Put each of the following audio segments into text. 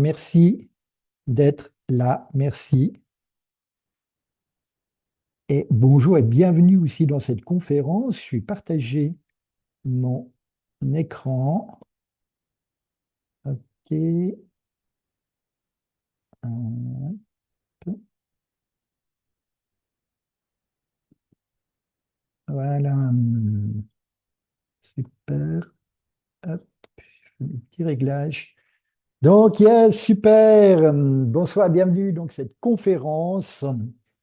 Merci d'être là. Merci. Et bonjour et bienvenue aussi dans cette conférence. Je vais partager mon écran. OK. Hop. Voilà. Super. Hop. Je fais mes petits réglages. Donc, yes, super. Bonsoir, bienvenue dans cette conférence.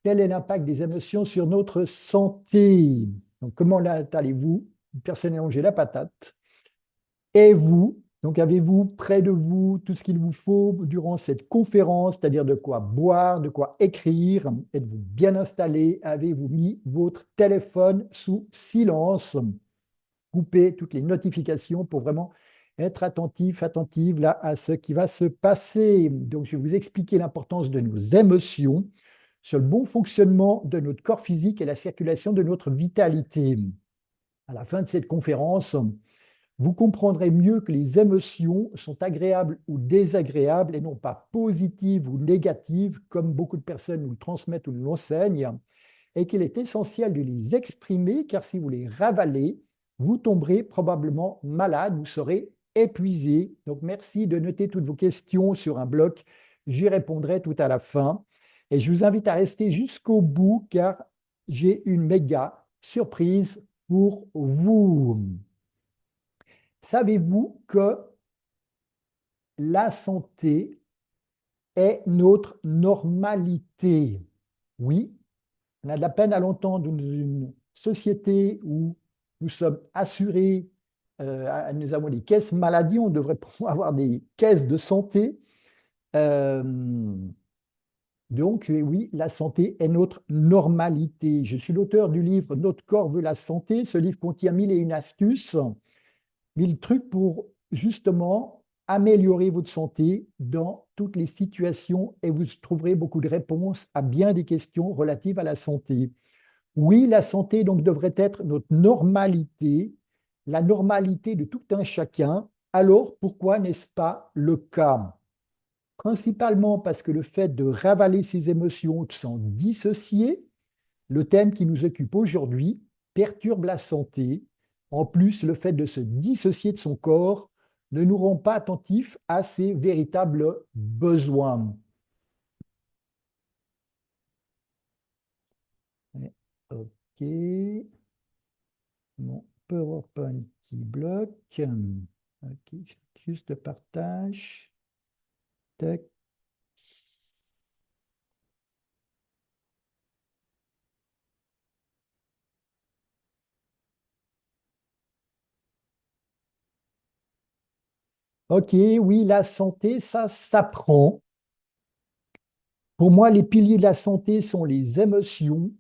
Quel est l'impact des émotions sur notre santé? Donc, comment allez-vous? Personnellement, j'ai la patate. Et vous, donc avez-vous près de vous tout ce qu'il vous faut durant cette conférence, c'est-à-dire de quoi boire, de quoi écrire? Êtes-vous bien installé? Avez-vous mis votre téléphone sous silence? Coupez toutes les notifications pour vraiment être attentif, attentive là à ce qui va se passer. Donc, je vais vous expliquer l'importance de nos émotions sur le bon fonctionnement de notre corps physique et la circulation de notre vitalité. À la fin de cette conférence, vous comprendrez mieux que les émotions sont agréables ou désagréables et non pas positives ou négatives, comme beaucoup de personnes nous le transmettent ou nous l'enseignent, et qu'il est essentiel de les exprimer, car si vous les ravalez, vous tomberez probablement malade, vous serez épuisé. Donc merci de noter toutes vos questions sur un bloc, j'y répondrai tout à la fin. Et je vous invite à rester jusqu'au bout, car j'ai une méga surprise pour vous. Savez-vous que la santé est notre normalité? Oui, on a de la peine à l'entendre dans une société où nous sommes assurés, nous avons des caisses maladie, on devrait pouvoir avoir des caisses de santé. Euh, donc, oui, la santé est notre normalité. Je suis l'auteur du livre Notre corps veut la santé. Ce livre contient 1001 astuces, 1000 trucs pour justement améliorer votre santé dans toutes les situations et vous trouverez beaucoup de réponses à bien des questions relatives à la santé. Oui, la santé donc devrait être notre normalité, la normalité de tout un chacun. Alors pourquoi n'est-ce pas le cas? Principalement parce que le fait de ravaler ses émotions, de s'en dissocier, le thème qui nous occupe aujourd'hui, perturbe la santé. En plus, le fait de se dissocier de son corps ne nous rend pas attentifs à ses véritables besoins. OK, mon PowerPoint qui bloque. OK, juste le partage. Tac. OK, oui, la santé, ça s'apprend. Pour moi, les piliers de la santé sont les émotions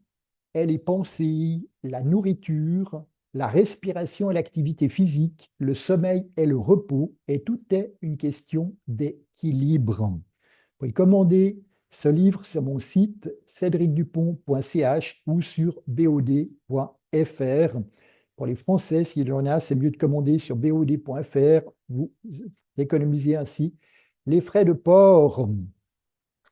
et les pensées, la nourriture, la respiration et l'activité physique, le sommeil et le repos, et tout est une question d'équilibre. Vous pouvez commander ce livre sur mon site cédricdupont.ch ou sur bod.fr. Pour les Français, s'il y en a, c'est mieux de commander sur bod.fr. Vous économisez ainsi les frais de port.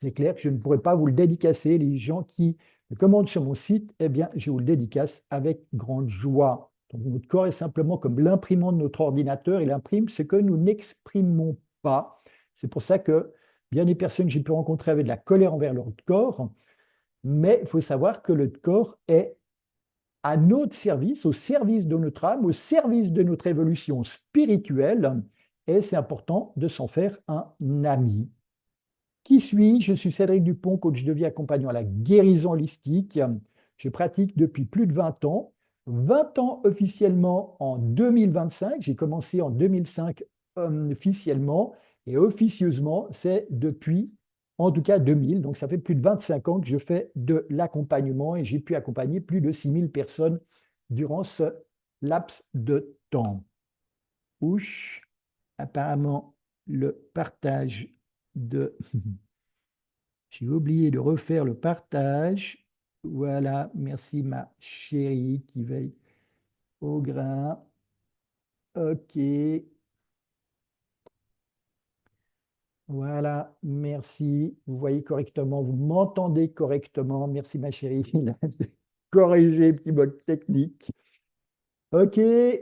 C'est clair que je ne pourrais pas vous le dédicacer. Les gens qui le commandent sur mon site, eh bien, je vous le dédicace avec grande joie. Donc, notre corps est simplement comme l'imprimante de notre ordinateur. Il imprime ce que nous n'exprimons pas. C'est pour ça que bien des personnes que j'ai pu rencontrer avaient de la colère envers leur corps. Mais il faut savoir que le corps est à notre service, au service de notre âme, au service de notre évolution spirituelle. Et c'est important de s'en faire un ami. Qui suis-je? Je suis Cédric Dupont, coach de vie accompagnant à la guérison holistique. Je pratique depuis plus de 20 ans. 20 ans officiellement en 2025. J'ai commencé en 2005 officiellement et officieusement, c'est depuis en tout cas 2000. Donc ça fait plus de 25 ans que je fais de l'accompagnement et j'ai pu accompagner plus de 6000 personnes durant ce laps de temps. Ouch, apparemment, le partage de j'ai oublié de refaire le partage. Voilà, merci ma chérie qui veille au grain. OK. Voilà, merci. Vous voyez correctement, vous m'entendez correctement. Merci, ma chérie. Corriger, petit bug technique. Ok,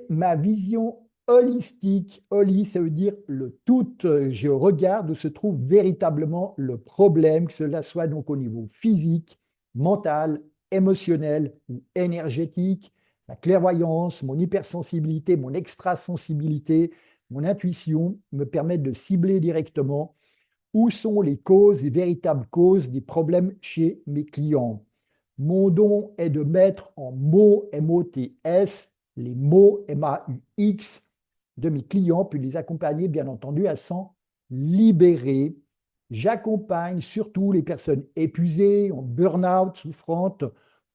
ma vision holistique. Holis, ça veut dire le tout. Je regarde où se trouve véritablement le problème, que cela soit donc au niveau physique, mental, émotionnel ou énergétique. La clairvoyance, mon hypersensibilité, mon extrasensibilité, mon intuition me permettent de cibler directement où sont les causes, les véritables causes des problèmes chez mes clients. Mon don est de mettre en mots, M-O-T-S, les mots M-A-U-X de mes clients, puis les accompagner, bien entendu, à s'en libérer. J'accompagne surtout les personnes épuisées, en burn-out, souffrantes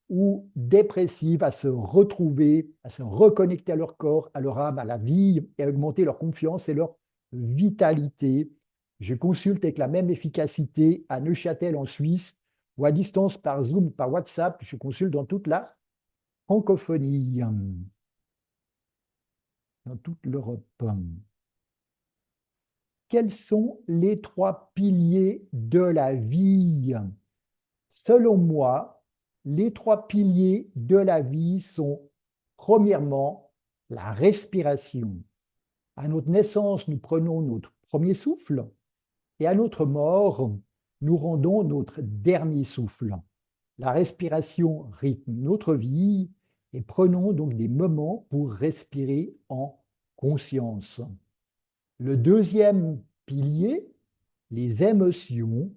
ou dépressives à se retrouver, à se reconnecter à leur corps, à leur âme, à la vie et à augmenter leur confiance et leur vitalité. Je consulte avec la même efficacité à Neuchâtel en Suisse ou à distance par Zoom, par WhatsApp. Je consulte dans toute la francophonie, dans toute l'Europe. Quels sont les trois piliers de la vie? Selon moi, les trois piliers de la vie sont, premièrement, la respiration. À notre naissance, nous prenons notre premier souffle et à notre mort, nous rendons notre dernier souffle. La respiration rythme notre vie et prenons donc des moments pour respirer en conscience. Le deuxième pilier, les émotions.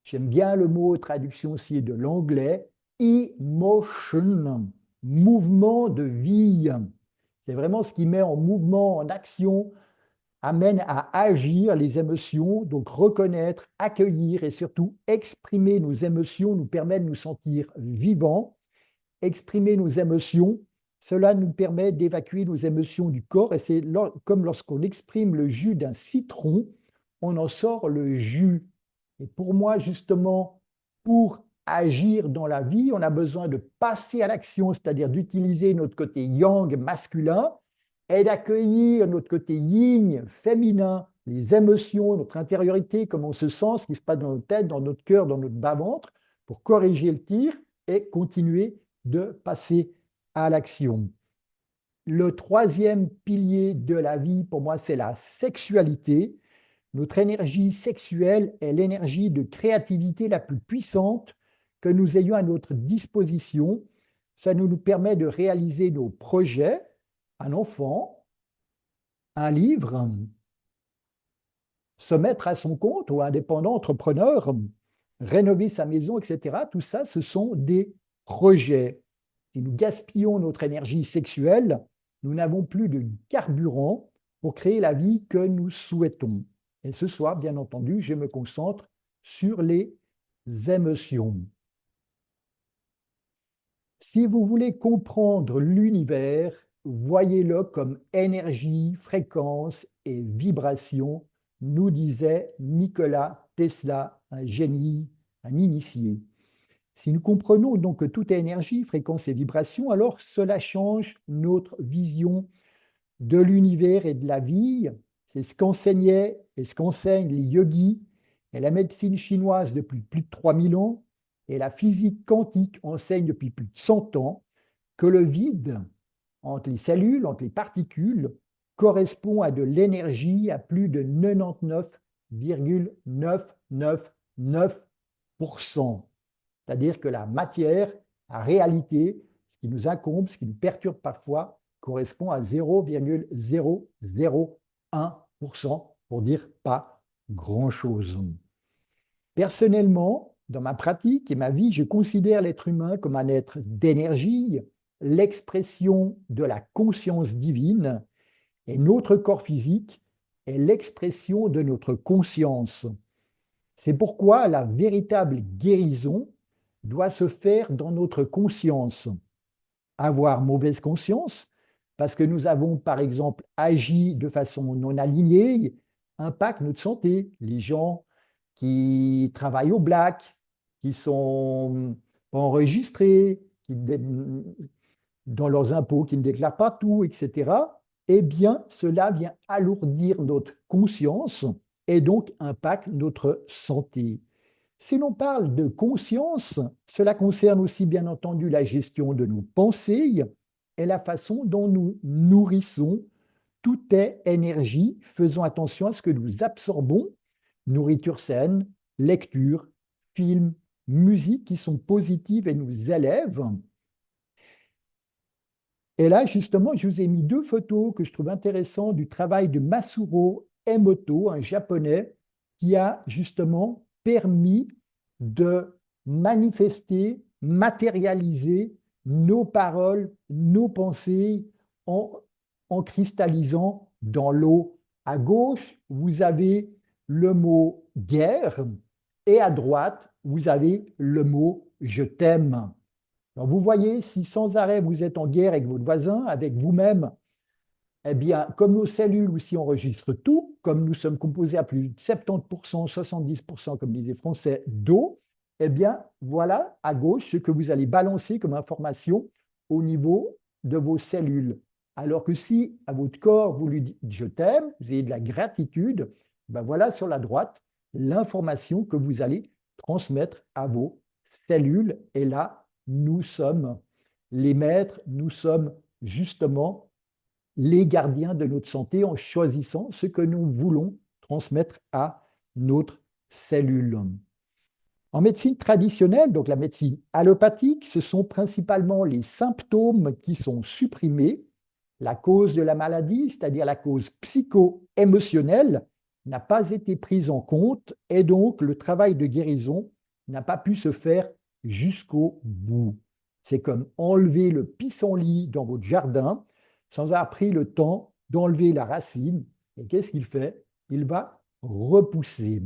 J'aime bien le mot traduction aussi de l'anglais, emotion, mouvement de vie. C'est vraiment ce qui met en mouvement, en action, amène à agir les émotions, donc reconnaître, accueillir et surtout exprimer nos émotions nous permet de nous sentir vivants. Exprimer nos émotions, cela nous permet d'évacuer nos émotions du corps et c'est comme lorsqu'on exprime le jus d'un citron, on en sort le jus. Et pour moi, justement, pour agir dans la vie, on a besoin de passer à l'action, c'est-à-dire d'utiliser notre côté yang masculin et d'accueillir notre côté yin féminin, les émotions, notre intériorité, comment on se sent, ce qui se passe dans notre tête, dans notre cœur, dans notre bas-ventre, pour corriger le tir et continuer de passer à l'action. Le troisième pilier de la vie, pour moi, c'est la sexualité. Notre énergie sexuelle est l'énergie de créativité la plus puissante que nous ayons à notre disposition. Ça nous permet de réaliser nos projets, un enfant, un livre, se mettre à son compte ou indépendant, entrepreneur, rénover sa maison, etc. Tout ça, ce sont des projets. Si nous gaspillons notre énergie sexuelle, nous n'avons plus de carburant pour créer la vie que nous souhaitons. Et ce soir, bien entendu, je me concentre sur les émotions. Si vous voulez comprendre l'univers, voyez-le comme énergie, fréquence et vibration, nous disait Nikola Tesla, un génie, un initié. Si nous comprenons donc que tout est énergie, fréquence et vibration, alors cela change notre vision de l'univers et de la vie. C'est ce qu'enseignaient et ce qu'enseignent les yogis et la médecine chinoise depuis plus de 3000 ans et la physique quantique enseigne depuis plus de 100 ans que le vide entre les cellules, entre les particules, correspond à de l'énergie à plus de 99,999%. C'est-à-dire que la matière, la réalité, ce qui nous incombe, ce qui nous perturbe parfois, correspond à 0,0001% pour dire pas grand-chose. Personnellement, dans ma pratique et ma vie, je considère l'être humain comme un être d'énergie, l'expression de la conscience divine, et notre corps physique est l'expression de notre conscience. C'est pourquoi la véritable guérison doit se faire dans notre conscience. Avoir mauvaise conscience, parce que nous avons par exemple agi de façon non alignée, impacte notre santé. Les gens qui travaillent au black, qui sont pas enregistrés, dans leurs impôts, qui ne déclarent pas tout, etc., eh bien, cela vient alourdir notre conscience et donc impactent notre santé. Si l'on parle de conscience, cela concerne aussi bien entendu la gestion de nos pensées et la façon dont nous nourrissons. Tout est énergie. Faisons attention à ce que nous absorbons. Nourriture saine, lecture, films, musique qui sont positives et nous élèvent. Et là, justement, je vous ai mis deux photos que je trouve intéressantes du travail de Masuro Emoto, un japonais, qui a justement permis de manifester, matérialiser nos paroles, nos pensées en, en cristallisant dans l'eau. À gauche, vous avez le mot guerre et à droite, vous avez le mot je t'aime. Alors vous voyez, si sans arrêt vous êtes en guerre avec votre voisin, avec vous-même, eh bien, comme nos cellules aussi enregistrent tout, comme nous sommes composés à plus de 70%, 70%, comme disait Français, d'eau, eh bien, voilà à gauche ce que vous allez balancer comme information au niveau de vos cellules. Alors que si à votre corps, vous lui dites je t'aime, vous avez de la gratitude, ben voilà sur la droite l'information que vous allez transmettre à vos cellules. Et là, nous sommes les maîtres, nous sommes justement les gardiens de notre santé en choisissant ce que nous voulons transmettre à notre cellule. En médecine traditionnelle, donc la médecine allopathique, ce sont principalement les symptômes qui sont supprimés. La cause de la maladie, c'est-à-dire la cause psycho-émotionnelle, n'a pas été prise en compte et donc le travail de guérison n'a pas pu se faire jusqu'au bout. C'est comme enlever le pissenlit dans votre jardin sans avoir pris le temps d'enlever la racine. Et qu'est-ce qu'il fait? Il va repousser.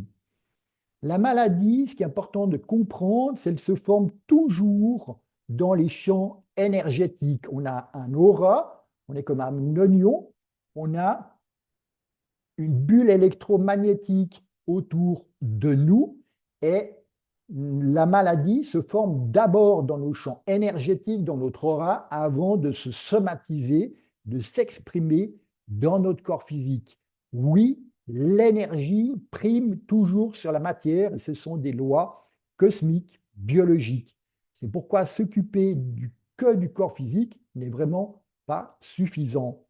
La maladie, ce qui est important de comprendre, c'est qu'elle se forme toujours dans les champs énergétiques. On a un aura, on est comme un oignon, on a une bulle électromagnétique autour de nous et la maladie se forme d'abord dans nos champs énergétiques, dans notre aura, avant de se somatiser, de s'exprimer dans notre corps physique. Oui, l'énergie prime toujours sur la matière et ce sont des lois cosmiques, biologiques. C'est pourquoi s'occuper que du corps physique n'est vraiment pas suffisant.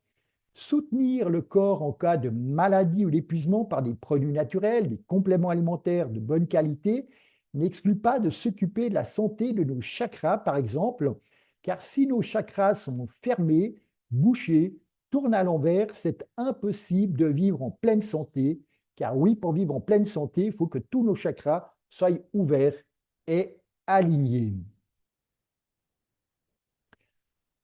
Soutenir le corps en cas de maladie ou d'épuisement par des produits naturels, des compléments alimentaires de bonne qualité, n'exclut pas de s'occuper de la santé de nos chakras, par exemple, car si nos chakras sont fermés, bouchés, tournent à l'envers, c'est impossible de vivre en pleine santé, car oui, pour vivre en pleine santé, il faut que tous nos chakras soient ouverts et alignés.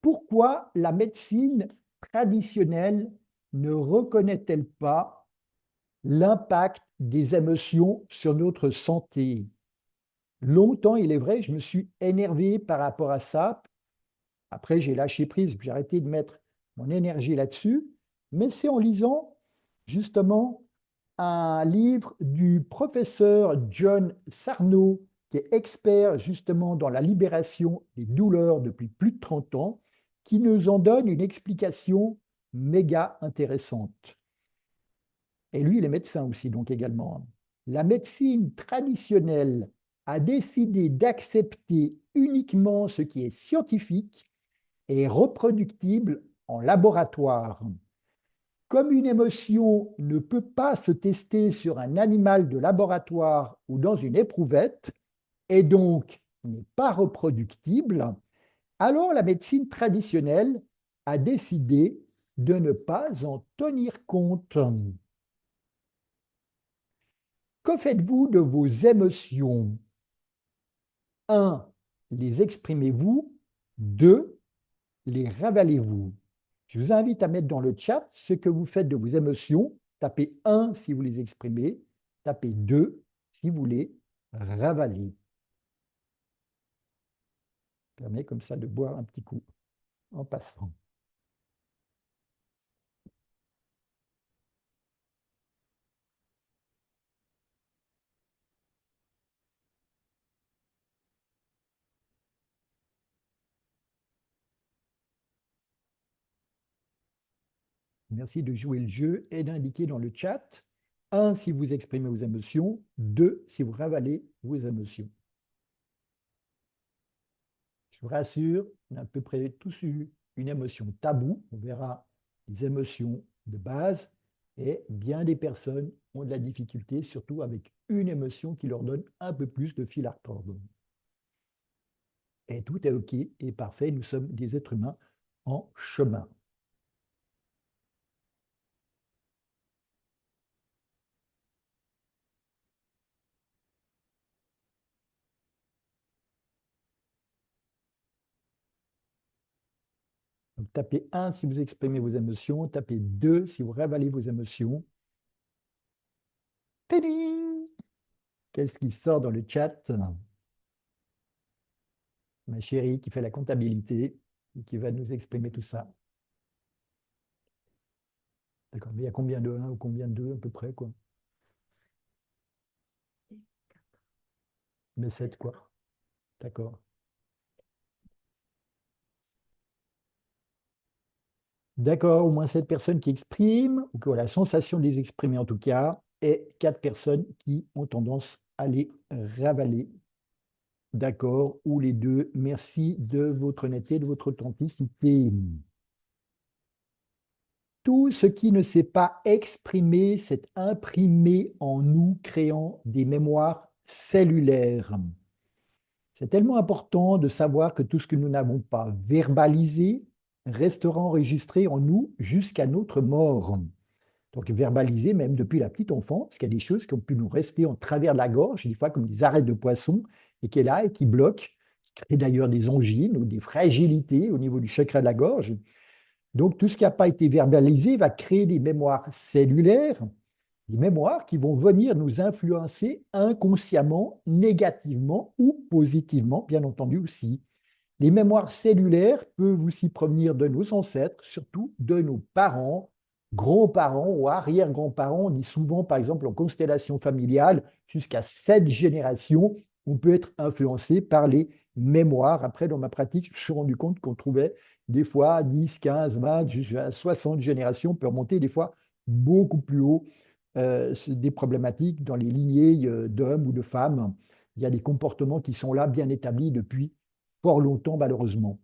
Pourquoi la médecine traditionnelle ne reconnaît-elle pas l'impact des émotions sur notre santé? Longtemps, il est vrai, je me suis énervé par rapport à ça. Après, j'ai lâché prise, j'ai arrêté de mettre mon énergie là-dessus. Mais c'est en lisant justement un livre du professeur John Sarno, qui est expert justement dans la libération des douleurs depuis plus de 30 ans, qui nous en donne une explication méga intéressante. Et lui, il est médecin aussi, donc également. La médecine traditionnelle a décidé d'accepter uniquement ce qui est scientifique et reproductible en laboratoire. Comme une émotion ne peut pas se tester sur un animal de laboratoire ou dans une éprouvette, et donc n'est pas reproductible, alors la médecine traditionnelle a décidé de ne pas en tenir compte. Que faites-vous de vos émotions? 1. Les exprimez-vous? 2. Les ravalez-vous? Je vous invite à mettre dans le chat ce que vous faites de vos émotions. Tapez 1 si vous les exprimez, tapez 2 si vous les ravalez. Ça permet comme ça de boire un petit coup en passant. Merci de jouer le jeu et d'indiquer dans le chat 1 si vous exprimez vos émotions, 2 si vous ravalez vos émotions. Je vous rassure, on a à peu près tous eu une émotion taboue. On verra les émotions de base. Et bien des personnes ont de la difficulté, surtout avec une émotion qui leur donne un peu plus de fil à retordre. Et tout est OK et parfait. Nous sommes des êtres humains en chemin. Donc, tapez 1 si vous exprimez vos émotions, tapez 2 si vous ravalez vos émotions. Tading! Qu'est-ce qui sort dans le chat? Ma chérie qui fait la comptabilité et qui va nous exprimer tout ça. D'accord, mais il y a combien de 1 ou combien de 2 à peu près, quoi? Mais 7, quoi. D'accord. D'accord, au moins 7 personnes qui expriment, ou qui ont la sensation de les exprimer en tout cas, et 4 personnes qui ont tendance à les ravaler. D'accord, ou les deux. Merci de votre honnêteté, de votre authenticité. Tout ce qui ne s'est pas exprimé s'est imprimé en nous, créant des mémoires cellulaires. C'est tellement important de savoir que tout ce que nous n'avons pas verbalisé restera enregistré en nous jusqu'à notre mort. Donc verbalisé même depuis la petite enfance, parce qu'il y a des choses qui ont pu nous rester en travers de la gorge, des fois comme des arêtes de poisson, et qui est là et qui bloquent, qui crée d'ailleurs des angines ou des fragilités au niveau du chakra de la gorge. Donc tout ce qui n'a pas été verbalisé va créer des mémoires cellulaires, des mémoires qui vont venir nous influencer inconsciemment, négativement ou positivement, bien entendu aussi. Les mémoires cellulaires peuvent aussi provenir de nos ancêtres, surtout de nos parents, grands-parents ou arrière-grands-parents. On dit souvent, par exemple, en constellation familiale, jusqu'à 7 générations, on peut être influencé par les mémoires. Après, dans ma pratique, je me suis rendu compte qu'on trouvait des fois 10, 15, 20, jusqu'à 60 générations, on peut remonter des fois beaucoup plus haut des problématiques dans les lignées d'hommes ou de femmes. Il y a des comportements qui sont là, bien établis depuis fort longtemps, malheureusement.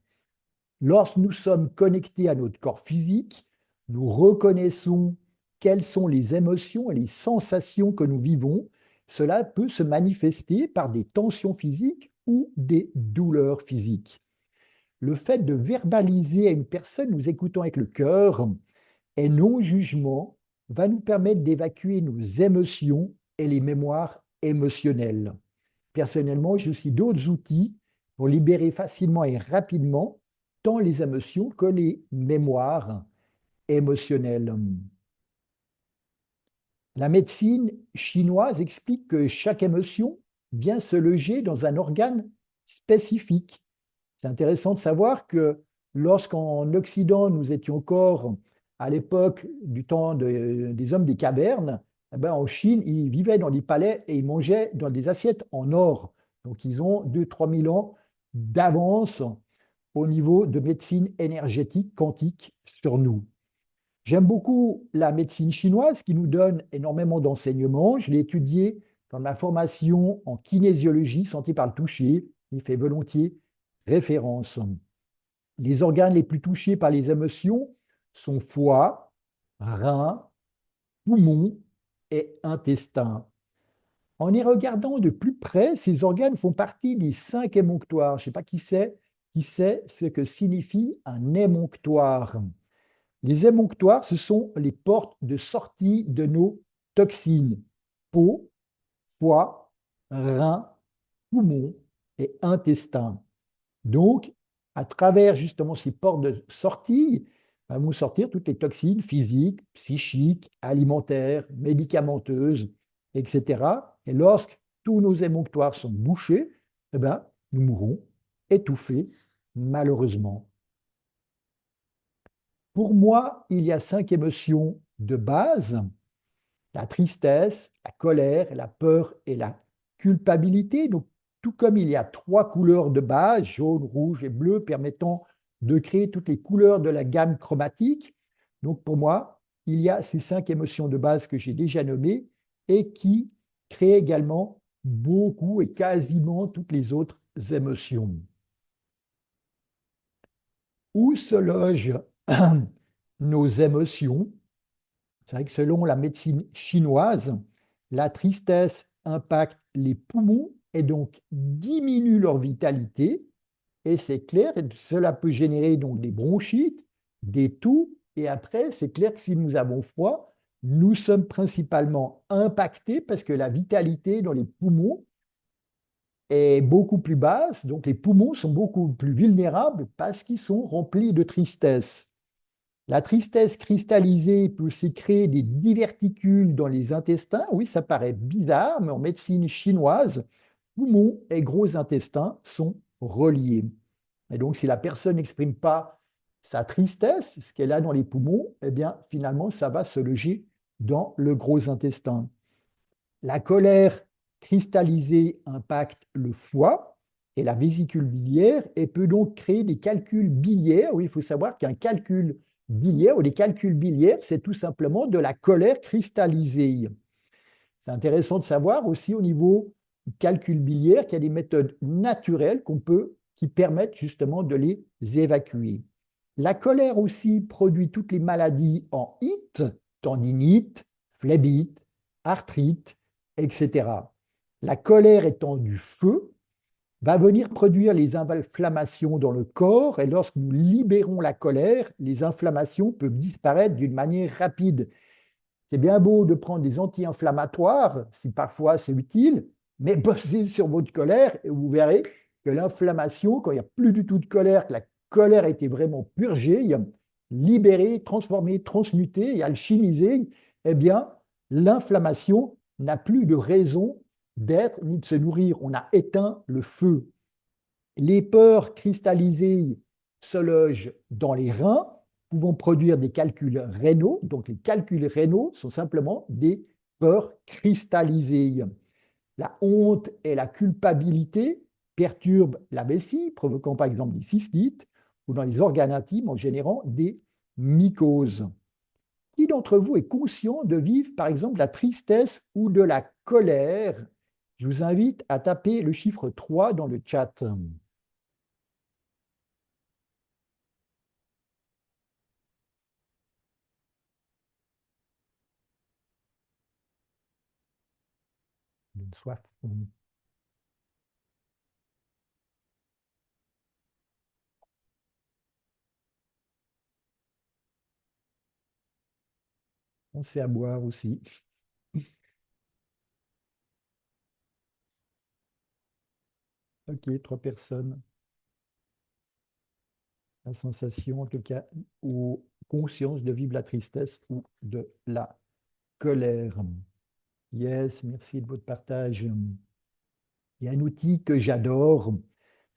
Lorsque nous sommes connectés à notre corps physique, nous reconnaissons quelles sont les émotions et les sensations que nous vivons. Cela peut se manifester par des tensions physiques ou des douleurs physiques. Le fait de verbaliser à une personne, nous écoutons avec le cœur et non-jugement, va nous permettre d'évacuer nos émotions et les mémoires émotionnelles. Personnellement, j'ai aussi d'autres outils pour libérer facilement et rapidement tant les émotions que les mémoires émotionnelles. La médecine chinoise explique que chaque émotion vient se loger dans un organe spécifique. C'est intéressant de savoir que lorsqu'en Occident, nous étions encore à l'époque du temps des hommes des cavernes, eh ben, en Chine, ils vivaient dans des palais et ils mangeaient dans des assiettes en or. Donc, ils ont 2 000 à 3 000 ans d'avance au niveau de médecine énergétique quantique sur nous. J'aime beaucoup la médecine chinoise qui nous donne énormément d'enseignements. Je l'ai étudié dans ma formation en kinésiologie, santé par le toucher. Il fait volontiers référence. Les organes les plus touchés par les émotions sont foie, rein, poumon et intestin. En y regardant de plus près, ces organes font partie des 5 émonctoires. Je ne sais pas qui sait ce que signifie un émonctoire. Les émonctoires, ce sont les portes de sortie de nos toxines. Peau, foie, rein, poumon et intestin. Donc, à travers justement ces portes de sortie, vont sortir toutes les toxines physiques, psychiques, alimentaires, médicamenteuses, etc. Et lorsque tous nos émonctoires sont bouchés, eh ben, nous mourrons étouffés, malheureusement. Pour moi, il y a 5 émotions de base: la tristesse, la colère, la peur et la culpabilité. Donc, tout comme il y a 3 couleurs de base, jaune, rouge et bleu, permettant de créer toutes les couleurs de la gamme chromatique. Donc, pour moi, il y a ces 5 émotions de base que j'ai déjà nommées et qui crée également beaucoup et quasiment toutes les autres émotions. Où se logent nos émotions? C'est vrai que selon la médecine chinoise, la tristesse impacte les poumons et donc diminue leur vitalité. Et c'est clair, cela peut générer donc des bronchites, des toux. Et après, c'est clair que si nous avons froid, nous sommes principalement impactés parce que la vitalité dans les poumons est beaucoup plus basse. Donc les poumons sont beaucoup plus vulnérables parce qu'ils sont remplis de tristesse. La tristesse cristallisée peut aussi créer des diverticules dans les intestins. Oui, ça paraît bizarre, mais en médecine chinoise, poumons et gros intestins sont reliés. Et donc, si la personne n'exprime pas sa tristesse, ce qu'elle a dans les poumons, eh bien, finalement, ça va se loger dans le gros intestin. La colère cristallisée impacte le foie et la vésicule biliaire et peut donc créer des calculs biliaires. Oui, il faut savoir qu'un calcul biliaire ou des calculs biliaires, c'est tout simplement de la colère cristallisée. C'est intéressant de savoir aussi au niveau du calcul biliaire qu'il y a des méthodes naturelles qui permettent justement de les évacuer. La colère aussi produit toutes les maladies en it, tendinite, phlébite, arthrite, etc. La colère étant du feu, va venir produire les inflammations dans le corps et lorsque nous libérons la colère, les inflammations peuvent disparaître d'une manière rapide. C'est bien beau de prendre des anti-inflammatoires, si parfois c'est utile, mais bossez sur votre colère et vous verrez que l'inflammation, quand il n'y a plus du tout de colère, que la colère a été vraiment purgée, libérée, transformée, transmutée et alchimisée, eh bien, l'inflammation n'a plus de raison d'être ni de se nourrir. On a éteint le feu. Les peurs cristallisées se logent dans les reins, pouvant produire des calculs rénaux. Donc, les calculs rénaux sont simplement des peurs cristallisées. La honte et la culpabilité perturbent la vessie, provoquant par exemple des cystites, ou dans les organes intimes en générant des mycoses. Qui d'entre vous est conscient de vivre par exemple la tristesse ou de la colère? Je vous invite à taper le chiffre 3 dans le chat. Une soif. On sait à boire aussi. Ok, 3 personnes. La sensation, en tout cas, ou conscience de vivre la tristesse ou de la colère. Yes, merci de votre partage. Il y a un outil que j'adore.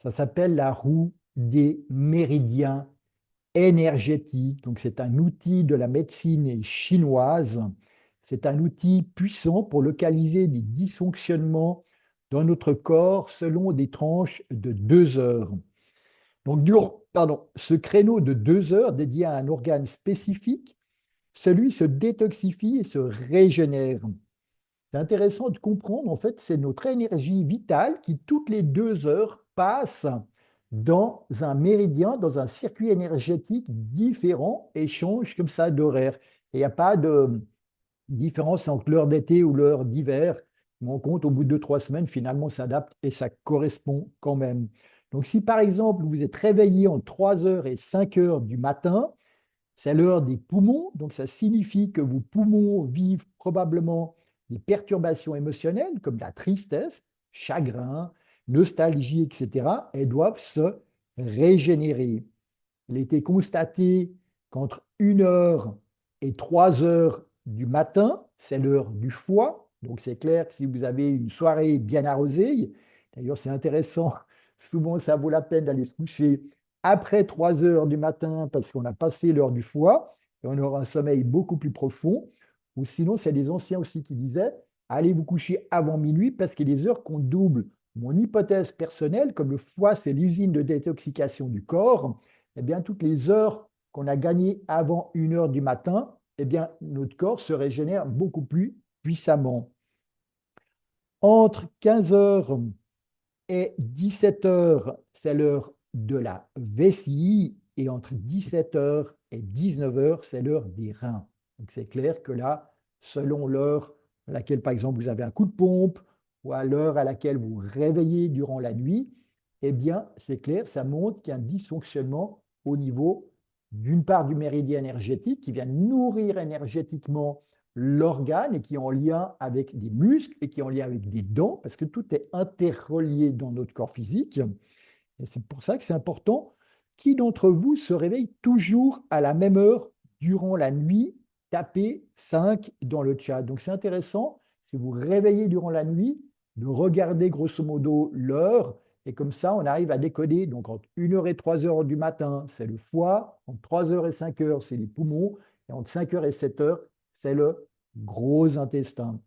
Ça s'appelle la roue des méridiens énergétiques. Donc, c'est un outil de la médecine chinoise. C'est un outil puissant pour localiser des dysfonctionnements dans notre corps selon des tranches de 2 heures. Donc, ce créneau de 2 heures dédié à un organe spécifique, celui se détoxifie et se régénère. C'est intéressant de comprendre, en fait, c'est notre énergie vitale qui, toutes les 2 heures, passe dans un méridien, dans un circuit énergétique différent et change comme ça d'horaire. Et il n'y a pas de différence entre l'heure d'été ou l'heure d'hiver. On compte au bout de 2, 3 semaines, finalement, ça s'adapte et ça correspond quand même. Donc, si par exemple, vous êtes réveillé entre 3 heures et 5 heures du matin, c'est l'heure des poumons. Donc, ça signifie que vos poumons vivent probablement des perturbations émotionnelles comme la tristesse, chagrin, nostalgie, etc. et doivent se régénérer. Il a été constaté qu'entre 1 heure et 3 heures du matin, c'est l'heure du foie. Donc c'est clair que si vous avez une soirée bien arrosée, d'ailleurs c'est intéressant, souvent ça vaut la peine d'aller se coucher après 3 heures du matin parce qu'on a passé l'heure du foie et on aura un sommeil beaucoup plus profond. Ou sinon, c'est des anciens aussi qui disaient, allez vous coucher avant minuit parce que les heures comptent double. Mon hypothèse personnelle, comme le foie, c'est l'usine de détoxication du corps, eh bien, toutes les heures qu'on a gagnées avant 1 heure du matin, eh bien, notre corps se régénère beaucoup plus puissamment. Entre 15 heures et 17 heures, c'est l'heure de la vessie. Et entre 17 heures et 19 heures, c'est l'heure des reins. Donc c'est clair que là, selon l'heure à laquelle, par exemple, vous avez un coup de pompe ou à l'heure à laquelle vous vous réveillez durant la nuit, eh bien, c'est clair, ça montre qu'il y a un dysfonctionnement au niveau d'une part du méridien énergétique qui vient nourrir énergétiquement l'organe et qui est en lien avec des muscles et qui est en lien avec des dents, parce que tout est interrelié dans notre corps physique. Et c'est pour ça que c'est important. Qui d'entre vous se réveille toujours à la même heure durant la nuit? Tapez 5 dans le chat. Donc c'est intéressant, si vous vous réveillez durant la nuit, de regarder grosso modo l'heure, et comme ça on arrive à décoder. Donc entre 1 heure et 3 heures du matin, c'est le foie, entre 3 heures et 5 heures, c'est les poumons, et entre 5 heures et 7 heures, c'est le gros intestin.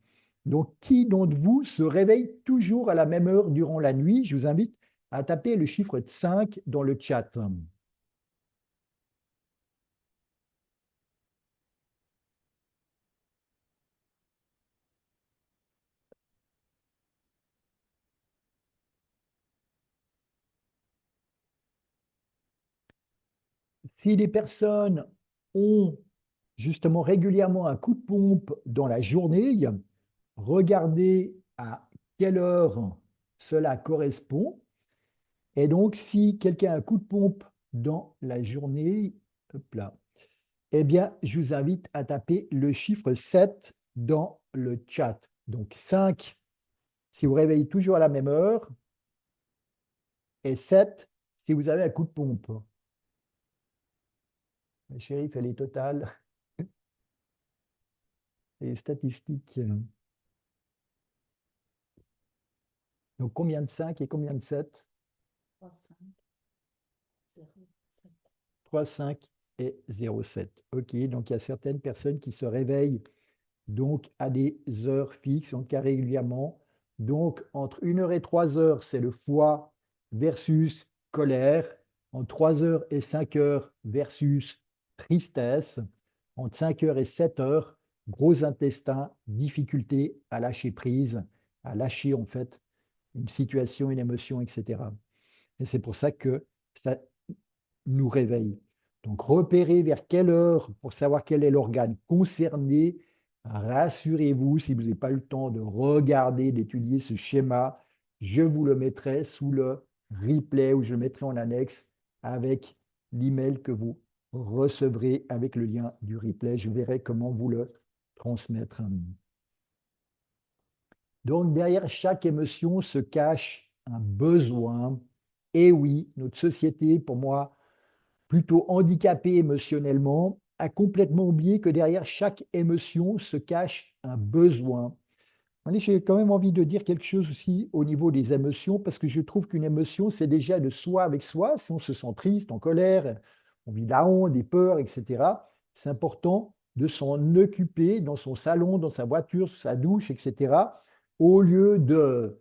Donc qui d'entre vous se réveille toujours à la même heure durant la nuit? Je vous invite à taper le chiffre 5 dans le chat. Si les personnes ont justement régulièrement un coup de pompe dans la journée, regardez à quelle heure cela correspond. Et donc, si quelqu'un a un coup de pompe dans la journée, hop là, eh bien, je vous invite à taper le chiffre 7 dans le chat. Donc 5 si vous réveillez toujours à la même heure, et 7 si vous avez un coup de pompe. Le shérif, elle est totale. Les statistiques. Donc combien de 5 et combien de 7? 3, 5 et 0,7. OK, donc il y a certaines personnes qui se réveillent donc à des heures fixes, en cas régulièrement. Donc entre 1 heure et 3 heures, c'est le foie versus colère. Entre 3 heures et 5 heures versus tristesse. Entre 5 heures et 7 heures, gros intestin, difficulté à lâcher prise, à lâcher en fait une situation, une émotion, etc. Et c'est pour ça que ça nous réveille. Donc, repérez vers quelle heure pour savoir quel est l'organe concerné. Rassurez-vous, si vous n'avez pas eu le temps de regarder, d'étudier ce schéma, je vous le mettrai sous le replay ou je le mettrai en annexe avec l'email que vous recevrez avec le lien du replay. Je verrai comment vous le transmettre. Donc, derrière chaque émotion se cache un besoin. Et oui, notre société, pour moi, plutôt handicapée émotionnellement, a complètement oublié que derrière chaque émotion se cache un besoin. Allez, j'ai quand même envie de dire quelque chose aussi au niveau des émotions, parce que je trouve qu'une émotion, c'est déjà de soi avec soi. Si on se sent triste, en colère, on vit de la honte, des peurs, etc., c'est important de s'en occuper dans son salon, dans sa voiture, sous sa douche, etc., au lieu de,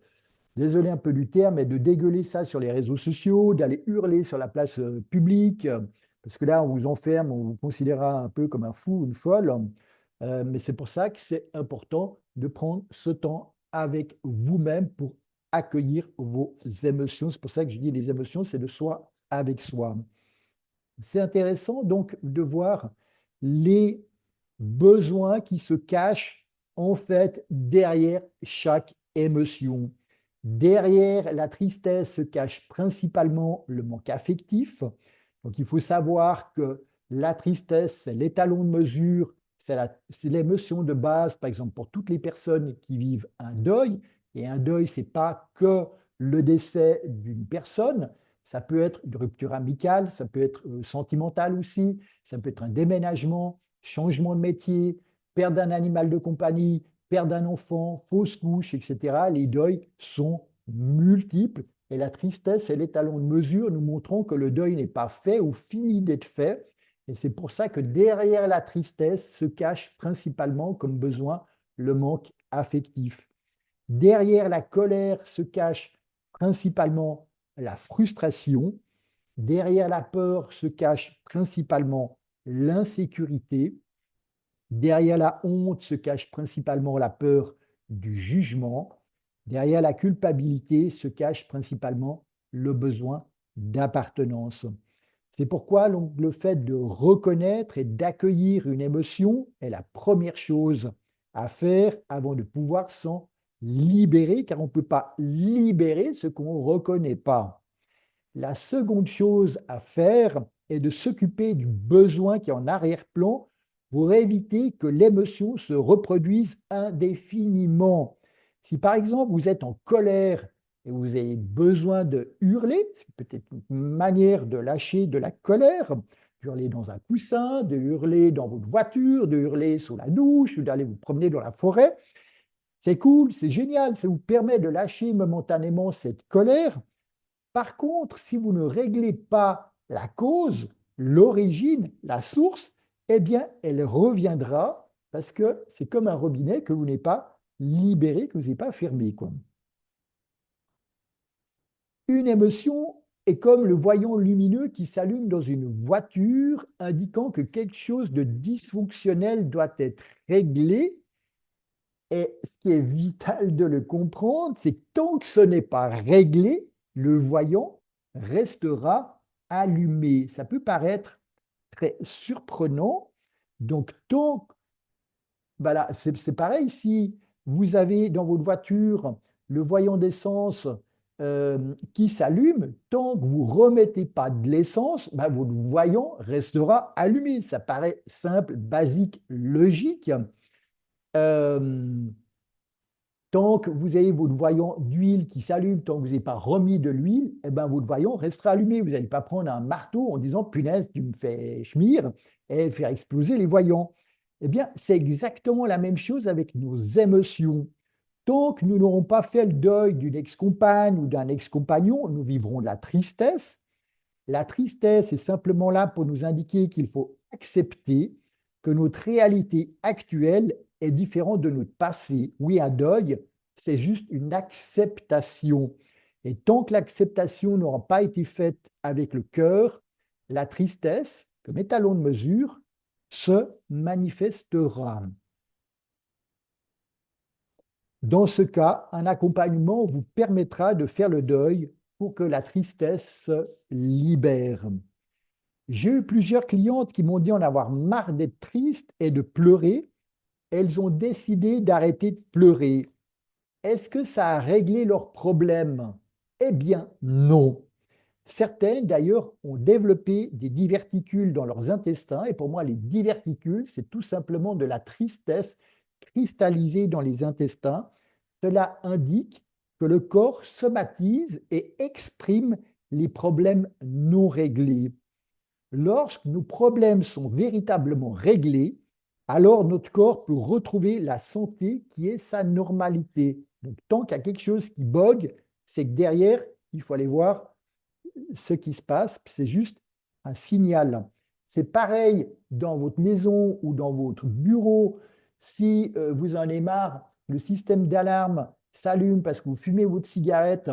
désolé un peu du terme, mais de dégueuler ça sur les réseaux sociaux, d'aller hurler sur la place publique, parce que là, on vous enferme, on vous considérera un peu comme un fou, une folle. Mais c'est pour ça que c'est important de prendre ce temps avec vous-même pour accueillir vos émotions. C'est pour ça que je dis les émotions, c'est de soi avec soi. C'est intéressant donc de voir les besoins qui se cachent en fait derrière chaque émotion. Derrière la tristesse se cache principalement le manque affectif. Donc il faut savoir que la tristesse, c'est l'étalon de mesure, c'est l'émotion de base, par exemple, pour toutes les personnes qui vivent un deuil. Et un deuil, ce n'est pas que le décès d'une personne, ça peut être une rupture amicale, ça peut être sentimental aussi, ça peut être un déménagement, changement de métier, perte d'un animal de compagnie, perte d'un enfant, fausse couche, etc. Les deuils sont multiples et la tristesse est l'étalon de mesure nous montrant que le deuil n'est pas fait ou fini d'être fait. Et c'est pour ça que derrière la tristesse se cache principalement comme besoin le manque affectif. Derrière la colère se cache principalement la frustration. Derrière la peur se cache principalement l'insécurité. Derrière la honte se cache principalement la peur du jugement. Derrière la culpabilité se cache principalement le besoin d'appartenance. C'est pourquoi donc, le fait de reconnaître et d'accueillir une émotion est la première chose à faire avant de pouvoir s'en libérer, car on ne peut pas libérer ce qu'on ne reconnaît pas. La seconde chose à faire est de s'occuper du besoin qui est en arrière-plan pour éviter que l'émotion se reproduise indéfiniment. Si par exemple vous êtes en colère et vous avez besoin de hurler, c'est peut-être une manière de lâcher de la colère, hurler dans un coussin, de hurler dans votre voiture, de hurler sous la douche, ou d'aller vous promener dans la forêt, c'est cool, c'est génial, ça vous permet de lâcher momentanément cette colère. Par contre, si vous ne réglez pas la cause, l'origine, la source, eh bien, elle reviendra parce que c'est comme un robinet que vous n'avez pas libéré, que vous n'avez pas fermé, quoi. Une émotion est comme le voyant lumineux qui s'allume dans une voiture, indiquant que quelque chose de dysfonctionnel doit être réglé. Et ce qui est vital de le comprendre, c'est que tant que ce n'est pas réglé, le voyant restera allumé. Ça peut paraître très surprenant. Donc, tant voilà, c'est pareil si vous avez dans votre voiture le voyant d'essence qui s'allume, tant que vous ne remettez pas de l'essence, ben, votre voyant restera allumé. Ça paraît simple, basique, logique. Euh, Tant que vous avez votre voyant d'huile qui s'allume, tant que vous n'avez pas remis de l'huile, eh ben, votre voyant restera allumé. Vous n'allez pas prendre un marteau en disant punaise, tu me fais schmire et faire exploser les voyants. Eh bien, c'est exactement la même chose avec nos émotions. Tant que nous n'aurons pas fait le deuil d'une ex-compagne ou d'un ex-compagnon, nous vivrons de la tristesse. La tristesse est simplement là pour nous indiquer qu'il faut accepter que notre réalité actuelle est différente de notre passé. Oui, un deuil, c'est juste une acceptation. Et tant que l'acceptation n'aura pas été faite avec le cœur, la tristesse, comme étalon de mesure, se manifestera. Dans ce cas, un accompagnement vous permettra de faire le deuil pour que la tristesse se libère. J'ai eu plusieurs clientes qui m'ont dit en avoir marre d'être tristes et de pleurer. Elles ont décidé d'arrêter de pleurer. Est-ce que ça a réglé leurs problèmes? Eh bien, non. Certaines, d'ailleurs, ont développé des diverticules dans leurs intestins. Et pour moi, les diverticules, c'est tout simplement de la tristesse cristallisée dans les intestins. Cela indique que le corps somatise et exprime les problèmes non réglés. Lorsque nos problèmes sont véritablement réglés, alors notre corps peut retrouver la santé qui est sa normalité. Donc, tant qu'il y a quelque chose qui bug, c'est que derrière, il faut aller voir ce qui se passe, c'est juste un signal. C'est pareil dans votre maison ou dans votre bureau. Si vous en avez marre, le système d'alarme s'allume parce que vous fumez votre cigarette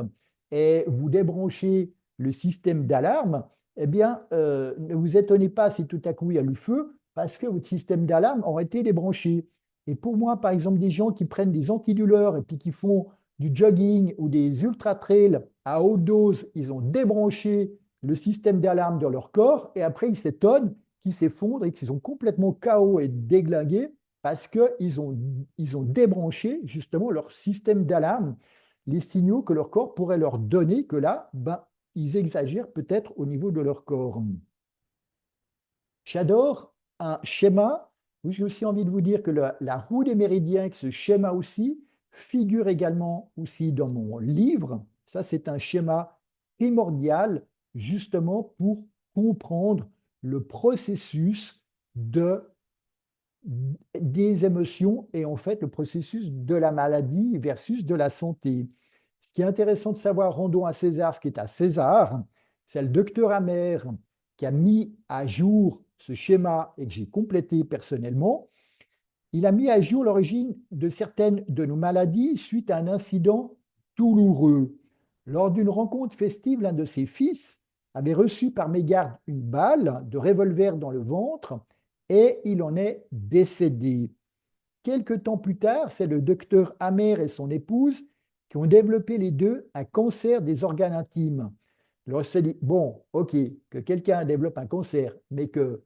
et vous débranchez le système d'alarme, eh bien, ne vous étonnez pas si tout à coup il y a le feu parce que votre système d'alarme aurait été débranché. Et pour moi, par exemple, des gens qui prennent des antidouleurs et puis qui font du jogging ou des ultra-trails à haute dose, ils ont débranché le système d'alarme dans leur corps et après ils s'étonnent qu'ils s'effondrent et qu'ils sont complètement KO et déglingués parce ils ont débranché justement leur système d'alarme, les signaux que leur corps pourrait leur donner que là, ben, ils exagèrent peut-être au niveau de leur corps. J'adore un schéma. Oui, j'ai aussi envie de vous dire que la roue des méridiens, que ce schéma aussi, figure également aussi dans mon livre. Ça, c'est un schéma primordial justement pour comprendre le processus des émotions et en fait le processus de la maladie versus de la santé. Ce qui est intéressant de savoir, rendons à César ce qui est à César, c'est le docteur Amer qui a mis à jour ce schéma et que j'ai complété personnellement. Il a mis à jour l'origine de certaines de nos maladies suite à un incident douloureux. Lors d'une rencontre festive, l'un de ses fils avait reçu par mégarde une balle de revolver dans le ventre et il en est décédé. Quelque temps plus tard, c'est le docteur Amer et son épouse qui ont développé les deux un cancer des organes intimes. Alors, on se dit, bon, ok, que quelqu'un développe un cancer, mais que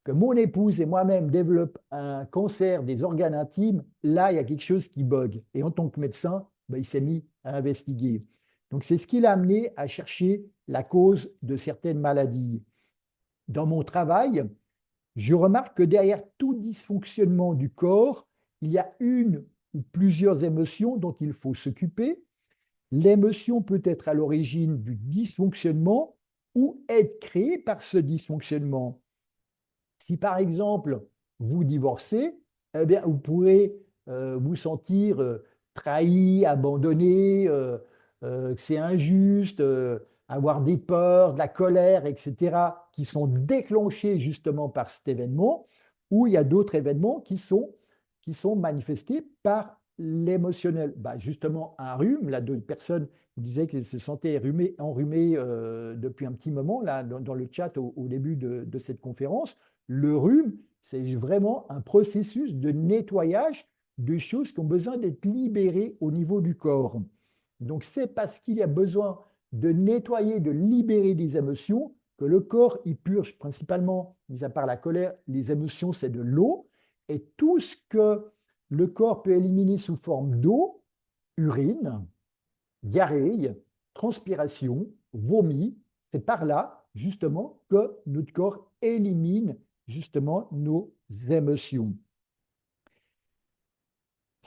mon épouse et moi-même développent un cancer des organes intimes, là, il y a quelque chose qui bug. Et en tant que médecin, ben, il s'est mis à investiguer. Donc, c'est ce qui l'a amené à chercher la cause de certaines maladies. Dans mon travail, je remarque que derrière tout dysfonctionnement du corps, il y a une ou plusieurs émotions dont il faut s'occuper. L'émotion peut être à l'origine du dysfonctionnement ou être créée par ce dysfonctionnement. Si par exemple vous divorcez, eh bien, vous pourrez vous sentir trahi, abandonné, que c'est injuste, avoir des peurs, de la colère, etc., qui sont déclenchées justement par cet événement, ou il y a d'autres événements qui sont manifestés par l'émotionnel. Bah, justement, un rhume, là, deux personnes vous disaient qu'elles se sentaient enrhumées depuis un petit moment, là, dans le chat au début de cette conférence. Le rhume, c'est vraiment un processus de nettoyage de choses qui ont besoin d'être libérées au niveau du corps. Donc, c'est parce qu'il y a besoin de nettoyer, de libérer des émotions que le corps y purge principalement, mis à part la colère, les émotions, c'est de l'eau. Et tout ce que le corps peut éliminer sous forme d'eau, urine, diarrhée, transpiration, vomi, c'est par là, justement, que notre corps élimine justement nos émotions.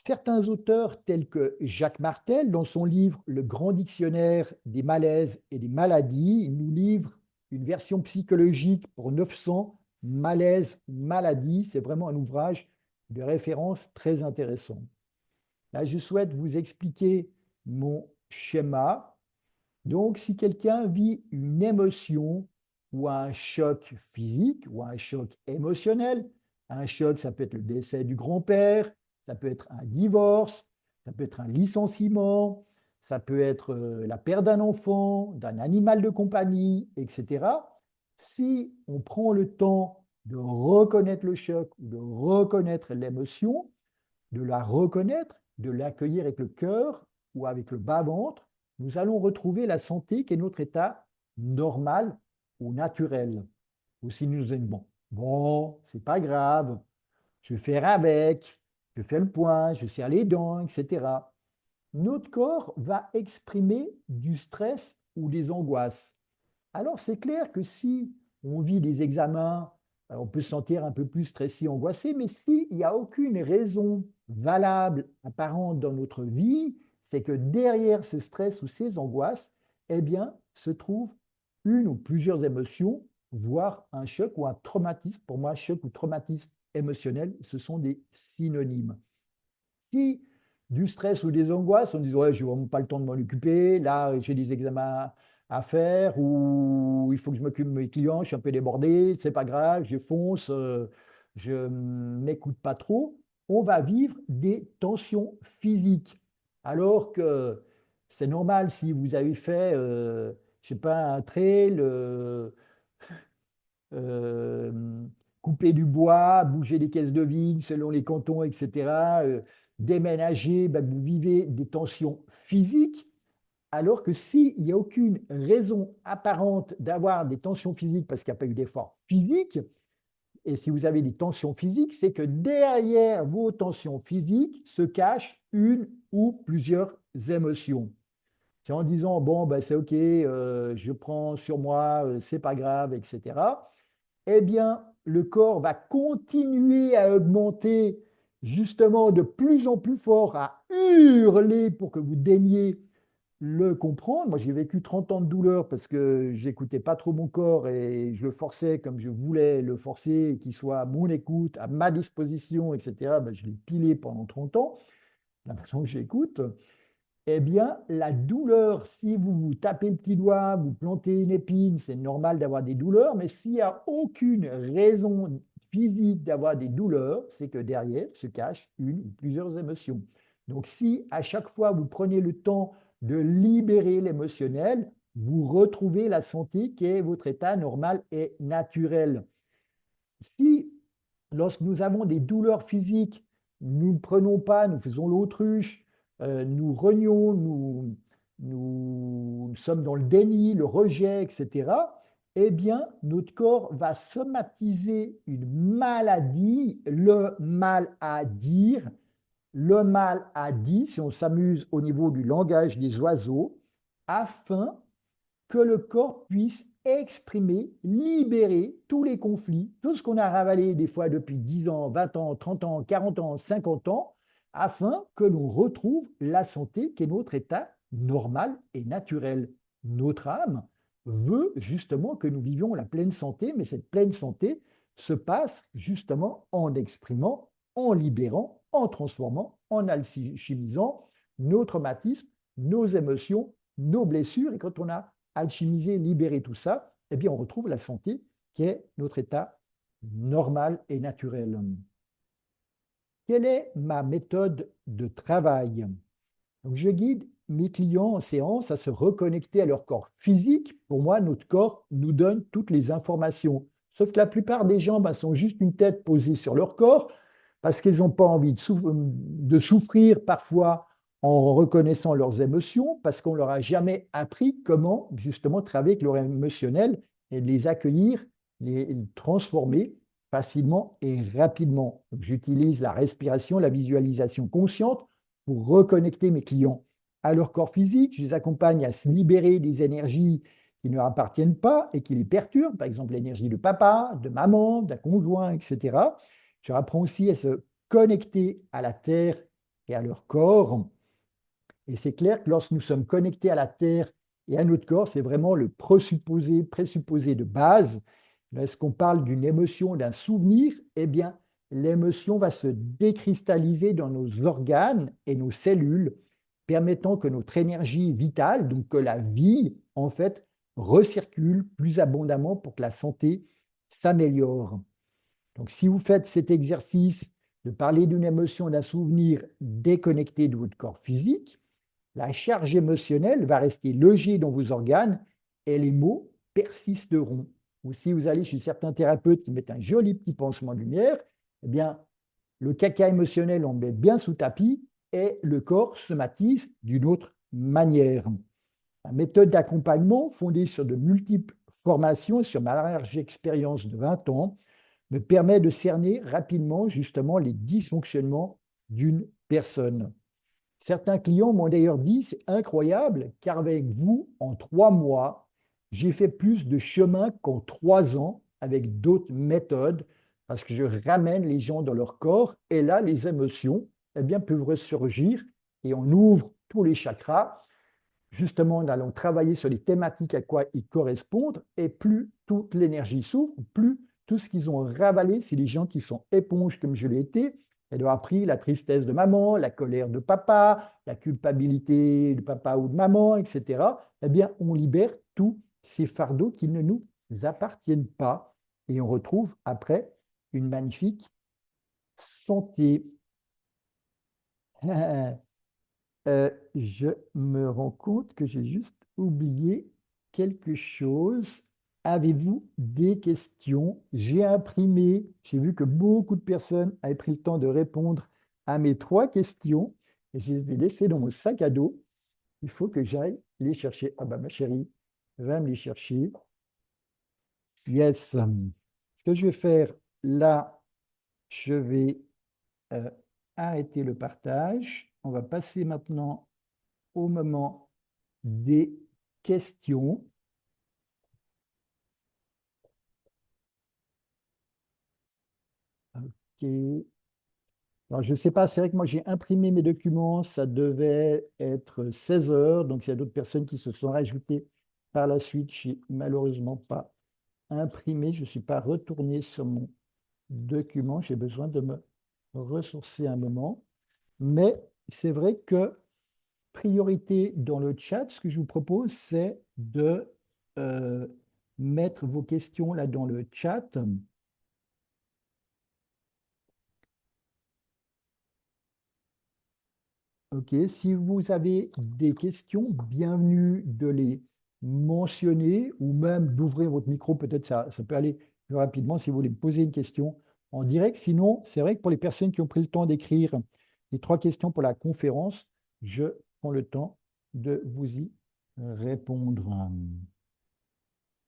Certains auteurs tels que Jacques Martel, dans son livre Le Grand Dictionnaire des malaises et des maladies, il nous livre une version psychologique pour 900 malaises, maladies. C'est vraiment un ouvrage de référence très intéressant. Là, je souhaite vous expliquer mon schéma. Donc, si quelqu'un vit une émotion ou un choc physique ou un choc émotionnel, un choc, ça peut être le décès du grand-père, ça peut être un divorce, ça peut être un licenciement, ça peut être la perte d'un enfant, d'un animal de compagnie, etc. Si on prend le temps de reconnaître le choc, de reconnaître l'émotion, de la reconnaître, de l'accueillir avec le cœur ou avec le bas-ventre, nous allons retrouver la santé qui est notre état normal ou naturel. Ou si nous disons, bon, c'est pas grave, je vais faire avec, je fais le point, je serre les dents, etc. Notre corps va exprimer du stress ou des angoisses. Alors c'est clair que si on vit des examens, on peut se sentir un peu plus stressé, angoissé, mais s'il n'y a aucune raison valable, apparente dans notre vie, c'est que derrière ce stress ou ces angoisses, eh bien, se trouve une ou plusieurs émotions, voire un choc ou un traumatisme. Pour moi, choc ou traumatisme émotionnel, ce sont des synonymes. Si du stress ou des angoisses, on dit ouais, je n'ai vraiment pas le temps de m'en occuper, là j'ai des examens à faire ou il faut que je m'occupe de mes clients, je suis un peu débordé, c'est pas grave, je fonce, je ne m'écoute pas trop, on va vivre des tensions physiques. Alors que c'est normal si vous avez fait, je sais pas, un trail, euh, couper du bois, bouger des caisses de vide selon les cantons, etc., déménager, ben, vous vivez des tensions physiques, alors que s'il n'y a aucune raison apparente d'avoir des tensions physiques parce qu'il n'y a pas eu d'effort physique, et si vous avez des tensions physiques, c'est que derrière vos tensions physiques se cachent une ou plusieurs émotions. C'est en disant, bon, ben, c'est OK, je prends sur moi, c'est pas grave, etc., eh bien, le corps va continuer à augmenter justement de plus en plus fort, à hurler pour que vous daigniez le comprendre. Moi, j'ai vécu 30 ans de douleur parce que j'écoutais pas trop mon corps et je le forçais comme je voulais le forcer, qu'il soit à mon écoute, à ma disposition, etc. Ben, je l'ai pilé pendant 30 ans, la façon que j'écoute. Eh bien, la douleur, si vous vous tapez le petit doigt, vous plantez une épine, c'est normal d'avoir des douleurs, mais s'il n'y a aucune raison physique d'avoir des douleurs, c'est que derrière se cachent une ou plusieurs émotions. Donc, si à chaque fois vous prenez le temps de libérer l'émotionnel, vous retrouvez la santé qui est votre état normal et naturel. Si, lorsque nous avons des douleurs physiques, nous ne prenons pas, nous faisons l'autruche, nous renions, nous sommes dans le déni, le rejet, etc., eh bien, notre corps va somatiser une maladie, le mal à dire, le mal à dit, si on s'amuse au niveau du langage des oiseaux, afin que le corps puisse exprimer, libérer tous les conflits, tout ce qu'on a ravalé des fois depuis 10 ans, 20 ans, 30 ans, 40 ans, 50 ans, afin que l'on retrouve la santé qui est notre état normal et naturel. Notre âme veut justement que nous vivions la pleine santé, mais cette pleine santé se passe justement en exprimant, en libérant, en transformant, en alchimisant nos traumatismes, nos émotions, nos blessures. Et quand on a alchimiser, libérer tout ça, eh bien, on retrouve la santé qui est notre état normal et naturel. Quelle est ma méthode de travail? Donc, je guide mes clients en séance à se reconnecter à leur corps physique. Pour moi, notre corps nous donne toutes les informations. Sauf que la plupart des gens sont juste une tête posée sur leur corps parce qu'ils n'ont pas envie de souffrir parfois en reconnaissant leurs émotions, parce qu'on ne leur a jamais appris comment justement travailler avec leur émotionnel et les accueillir, les transformer facilement et rapidement. J'utilise la respiration, la visualisation consciente pour reconnecter mes clients à leur corps physique. Je les accompagne à se libérer des énergies qui ne leur appartiennent pas et qui les perturbent, par exemple l'énergie de papa, de maman, d'un conjoint, etc. Je leur apprends aussi à se connecter à la terre et à leur corps. Et c'est clair que lorsque nous sommes connectés à la terre et à notre corps, c'est vraiment le présupposé de base. Lorsqu'on parle d'une émotion, d'un souvenir, eh bien, l'émotion va se décristalliser dans nos organes et nos cellules, permettant que notre énergie vitale, donc que la vie, en fait, recircule plus abondamment pour que la santé s'améliore. Donc, si vous faites cet exercice de parler d'une émotion, d'un souvenir déconnecté de votre corps physique, la charge émotionnelle va rester logée dans vos organes et les mots persisteront. Ou si vous allez chez certains thérapeutes qui mettent un joli petit pansement de lumière, eh bien, le caca émotionnel, on le met bien sous tapis et le corps somatise d'une autre manière. La méthode d'accompagnement, fondée sur de multiples formations et sur ma large expérience de 20 ans, me permet de cerner rapidement justement les dysfonctionnements d'une personne. Certains clients m'ont d'ailleurs dit, c'est incroyable, car avec vous, en 3 mois, j'ai fait plus de chemin qu'en 3 ans avec d'autres méthodes, parce que je ramène les gens dans leur corps, et là, les émotions eh bien, peuvent ressurgir, et on ouvre tous les chakras. Justement, nous allons travailler sur les thématiques à quoi ils correspondent, et plus toute l'énergie s'ouvre, plus tout ce qu'ils ont ravalé, c'est les gens qui sont éponges comme je l'ai été, elle a appris la tristesse de maman, la colère de papa, la culpabilité de papa ou de maman, etc. Eh bien, on libère tous ces fardeaux qui ne nous appartiennent pas et on retrouve après une magnifique santé. Je me rends compte que j'ai juste oublié quelque chose. Avez-vous des questions? J'ai imprimé, j'ai vu que beaucoup de personnes avaient pris le temps de répondre à mes 3 questions et je les ai laissées dans mon sac à dos. Il faut que j'aille les chercher. Ah bah ma chérie, va me les chercher. Yes. Ce que je vais faire là, je vais euh, arrêter le partage. On va passer maintenant au moment des questions. Ok. Alors, je ne sais pas, c'est vrai que moi j'ai imprimé mes documents, ça devait être 16 heures, donc il y a d'autres personnes qui se sont rajoutées par la suite. Je n'ai malheureusement pas imprimé, je ne suis pas retourné sur mon document, j'ai besoin de me ressourcer un moment. Mais c'est vrai que priorité dans le chat, ce que je vous propose, c'est de euh, mettre vos questions là dans le chat. Ok, si vous avez des questions, bienvenue de les mentionner ou même d'ouvrir votre micro, peut-être ça peut aller plus rapidement si vous voulez me poser une question en direct. Sinon, c'est vrai que pour les personnes qui ont pris le temps d'écrire les 3 questions pour la conférence, je prends le temps de vous y répondre.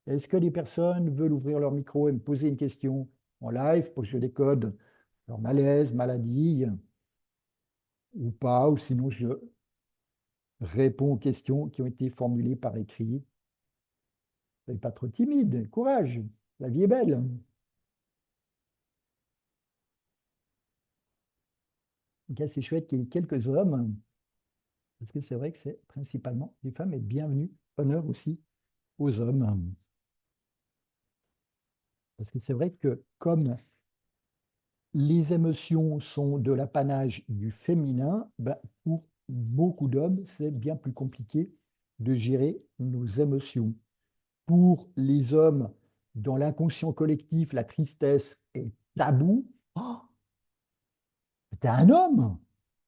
Est-ce que les personnes veulent ouvrir leur micro et me poser une question en live pour que je décode leur malaise, maladie ou pas, ou sinon je réponds aux questions qui ont été formulées par écrit. Soyez pas trop timide, courage, la vie est belle. Donc, c'est chouette qu'il y ait quelques hommes, parce que c'est vrai que c'est principalement des femmes, et bienvenue, honneur aussi aux hommes. Parce que c'est vrai que comme les émotions sont de l'apanage du féminin, ben, pour beaucoup d'hommes, c'est bien plus compliqué de gérer nos émotions. Pour les hommes, dans l'inconscient collectif, la tristesse est tabou. Oh, t'es un homme,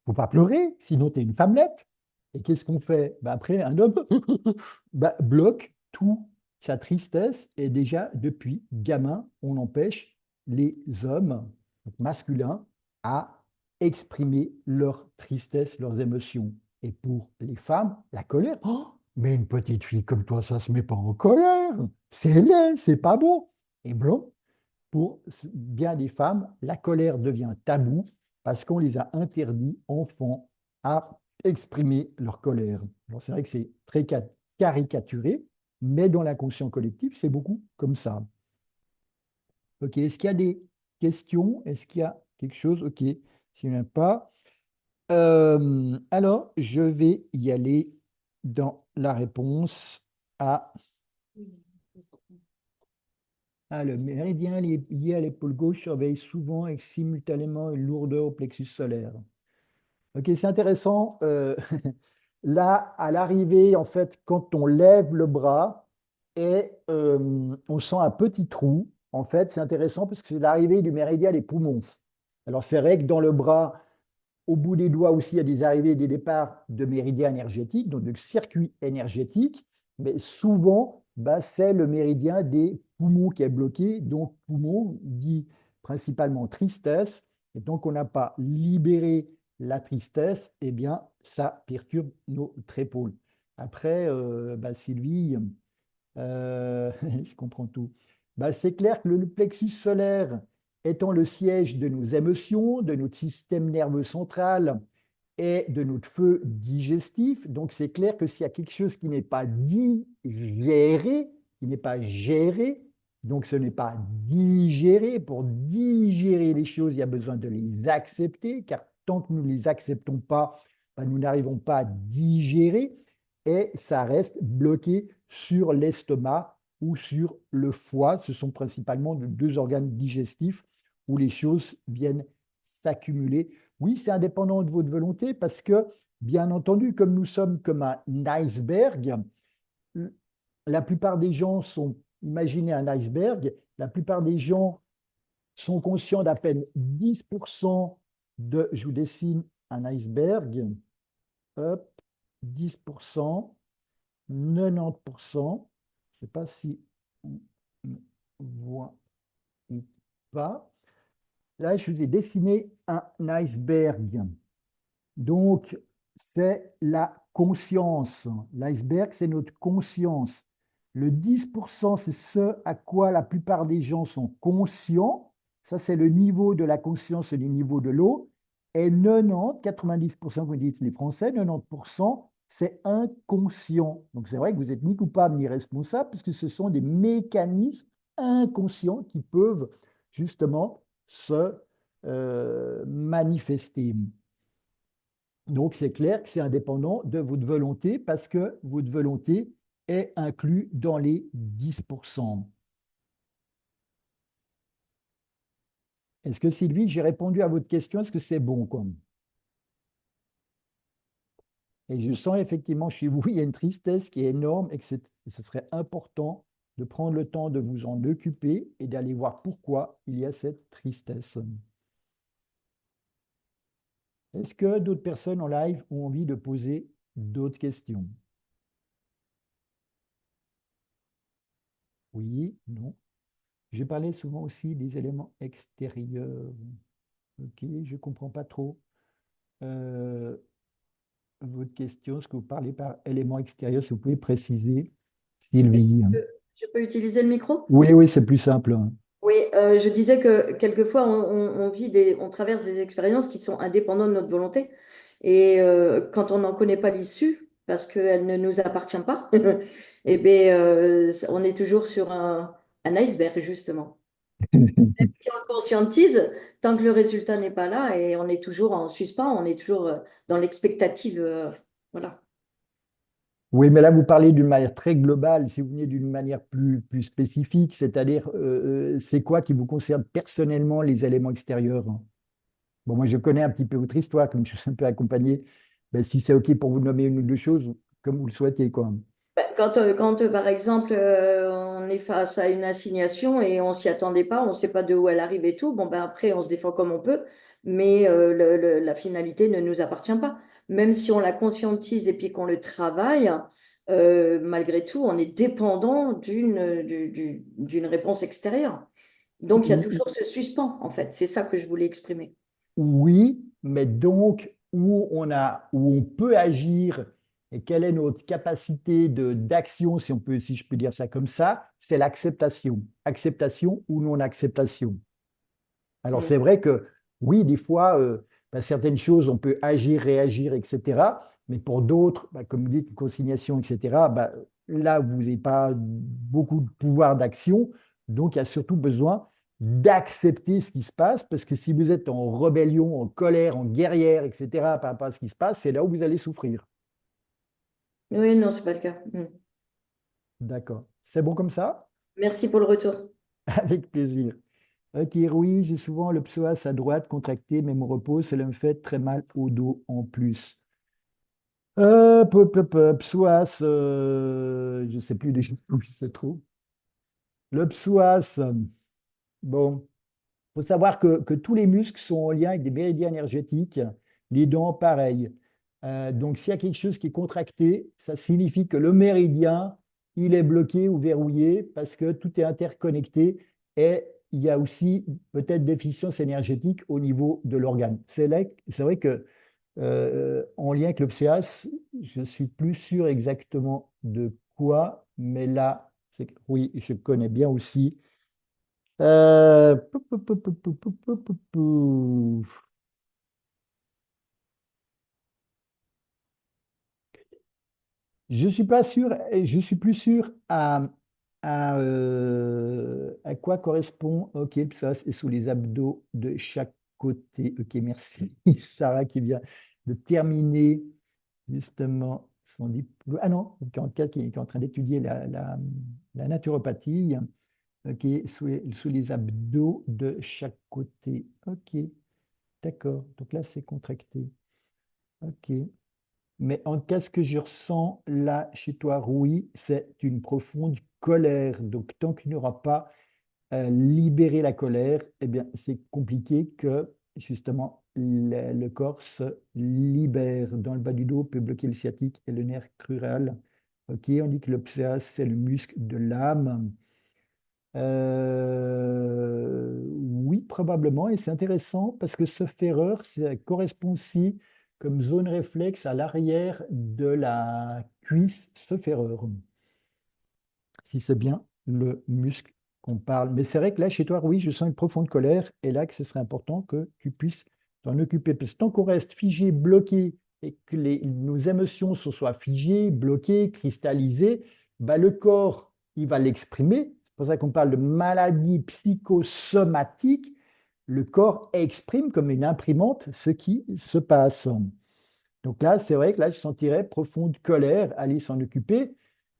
faut pas pleurer, sinon t'es une femmelette. Et qu'est-ce qu'on fait? Ben après, un homme ben, bloque tout sa tristesse et déjà depuis gamin, on empêche les hommes donc masculins à exprimer leur tristesse, leurs émotions. Et pour les femmes, la colère. Oh, mais une petite fille comme toi, ça se met pas en colère. C'est laid, c'est pas bon. Et blanc, pour bien des femmes, la colère devient tabou parce qu'on les a interdits, enfants, à exprimer leur colère. Alors c'est vrai que c'est très caricaturé, mais dans l'inconscient collectif, c'est beaucoup comme ça. Ok, est-ce qu'il y a des questions? Est-ce qu'il y a quelque chose? Ok, s'il n'y en a pas. Alors, je vais y aller dans la réponse à le méridien lié à l'épaule gauche surveille souvent et simultanément une lourdeur au plexus solaire. Ok, c'est intéressant. Là, à l'arrivée, en fait, quand on lève le bras et on sent un petit trou, en fait, c'est intéressant parce que c'est l'arrivée du méridien des poumons. Alors, c'est vrai que dans le bras, au bout des doigts aussi, il y a des arrivées et des départs de méridiens énergétiques, donc de circuits énergétiques, mais souvent, bah, c'est le méridien des poumons qui est bloqué. Donc, poumon dit principalement tristesse. Et donc, on n'a pas libéré la tristesse, eh bien, ça perturbe notre épaule. Après, bah, Sylvie, je comprends tout. Bah, c'est clair que le plexus solaire étant le siège de nos émotions, de notre système nerveux central et de notre feu digestif, donc c'est clair que s'il y a quelque chose qui n'est pas digéré, qui n'est pas géré, donc ce n'est pas digéré, pour digérer les choses, il y a besoin de les accepter, car tant que nous ne les acceptons pas, bah, nous n'arrivons pas à digérer et ça reste bloqué sur l'estomac ou sur le foie. Ce sont principalement deux organes digestifs où les choses viennent s'accumuler. Oui, c'est indépendant de votre volonté parce que, bien entendu, comme nous sommes comme un iceberg, la plupart des gens sont, imaginez un iceberg, la plupart des gens sont conscients d'à peine 10% de, je vous dessine un iceberg, hop, 10%, 90%. Je ne sais pas si on voit ou pas. Là, je vous ai dessiné un iceberg. Donc, c'est la conscience. L'iceberg, c'est notre conscience. Le 10%, c'est ce à quoi la plupart des gens sont conscients. Ça, c'est le niveau de la conscience, le niveau de l'eau. Et 90, 90%, comme disent les Français, 90%, c'est inconscient. Donc, c'est vrai que vous n'êtes ni coupable ni responsable, puisque ce sont des mécanismes inconscients qui peuvent justement se manifester. Donc, c'est clair que c'est indépendant de votre volonté parce que votre volonté est inclue dans les 10%. Est-ce que Sylvie, j'ai répondu à votre question? Est-ce que c'est bon comme? Et je sens effectivement chez vous, il y a une tristesse qui est énorme et que ce serait important de prendre le temps de vous en occuper et d'aller voir pourquoi il y a cette tristesse. Est-ce que d'autres personnes en live ont envie de poser d'autres questions? Oui, non. J'ai parlé souvent aussi des éléments extérieurs. Ok, je ne comprends pas trop. Euh, votre question, ce que vous parlez par élément extérieur, si vous pouvez préciser, Sylvie. Je peux utiliser le micro? Oui, oui, c'est plus simple. Oui, je disais que quelquefois on vit on traverse des expériences qui sont indépendantes de notre volonté. Et quand on n'en connaît pas l'issue, parce qu'elle ne nous appartient pas, eh bien, on est toujours sur un iceberg, justement. Si on le conscientise, tant que le résultat n'est pas là, et on est toujours en suspens, on est toujours dans l'expectative. Voilà. Oui, mais là, vous parlez d'une manière très globale. Si vous venez d'une manière plus spécifique, c'est-à-dire, c'est quoi qui vous concerne personnellement les éléments extérieurs? Bon, moi, je connais un petit peu votre histoire, comme je suis un peu accompagné. Ben, si c'est OK pour vous nommer une ou deux choses, comme vous le souhaitez, quoi. Ben, par exemple, on est face à une assignation et on s'y attendait pas, on ne sait pas de où elle arrive et tout, bon, ben, après, on se défend comme on peut, mais la finalité ne nous appartient pas. Même si on la conscientise et puis qu'on le travaille, malgré tout, on est dépendant d'une réponse extérieure. Donc, il y a Ou- toujours ce suspens, en fait. C'est ça que je voulais exprimer. Oui, mais donc, où on peut agir et quelle est notre capacité d'action, si on peut, si je peux dire ça comme ça, c'est l'acceptation. Acceptation ou non-acceptation. Alors, Mm. c'est vrai que oui, des fois, ben, certaines choses, on peut agir, réagir, etc. Mais pour d'autres, ben, comme vous dites, consignation, etc., ben, là, vous n'avez pas beaucoup de pouvoir d'action. Donc, il y a surtout besoin d'accepter ce qui se passe, parce que si vous êtes en rébellion, en colère, en guerrière, etc., par rapport à ce qui se passe, c'est là où vous allez souffrir. Oui, non, c'est pas le cas. Mm. D'accord. C'est bon comme ça? Merci pour le retour. Avec plaisir. Ok, oui, j'ai souvent le psoas à droite contracté, mais mon repos, cela me fait très mal au dos en plus. Psoas, je ne sais plus déjà où il se trouve. Le psoas, bon, il faut savoir que tous les muscles sont en lien avec des méridiens énergétiques, les dents, pareil. Donc, s'il y a quelque chose qui est contracté, ça signifie que le méridien, il est bloqué ou verrouillé parce que tout est interconnecté et il y a aussi peut-être déficience énergétique au niveau de l'organe. C'est vrai que en lien avec le psoas, je suis plus sûr exactement de quoi, mais là, oui, je connais bien aussi. Pou. Je suis pas sûr, je suis plus sûr à quoi correspond. Ok, ça c'est sous les abdos de chaque côté. Ok, merci. Sarah qui vient de terminer justement son diplôme. Ah non, 44 qui est en train d'étudier la naturopathie. Ok, sous les abdos de chaque côté. Ok, d'accord. Donc là, c'est contracté. Ok. Mais en tout cas, ce que je ressens là chez toi, Rui, c'est une profonde colère. Donc, tant qu'il n'y aura pas libéré la colère, eh bien, c'est compliqué que justement le corps se libère. Dans le bas du dos, peut bloquer le sciatique et le nerf crural. Ok, on dit que le psoas, c'est le muscle de l'âme. Oui, probablement, et c'est intéressant parce que ce ferreur, ça correspond aussi comme zone réflexe à l'arrière de la cuisse, ce ferreur, si c'est bien le muscle qu'on parle. Mais c'est vrai que là, chez toi, oui, je sens une profonde colère, et là, que ce serait important que tu puisses t'en occuper. Parce que tant qu'on reste figé, bloqué, et que nos émotions se soient figées, bloquées, cristallisées, bah, le corps, il va l'exprimer. C'est pour ça qu'on parle de maladie psychosomatique. Le corps exprime comme une imprimante ce qui se passe. Donc là, c'est vrai que là, je sentirais profonde colère, aller s'en occuper.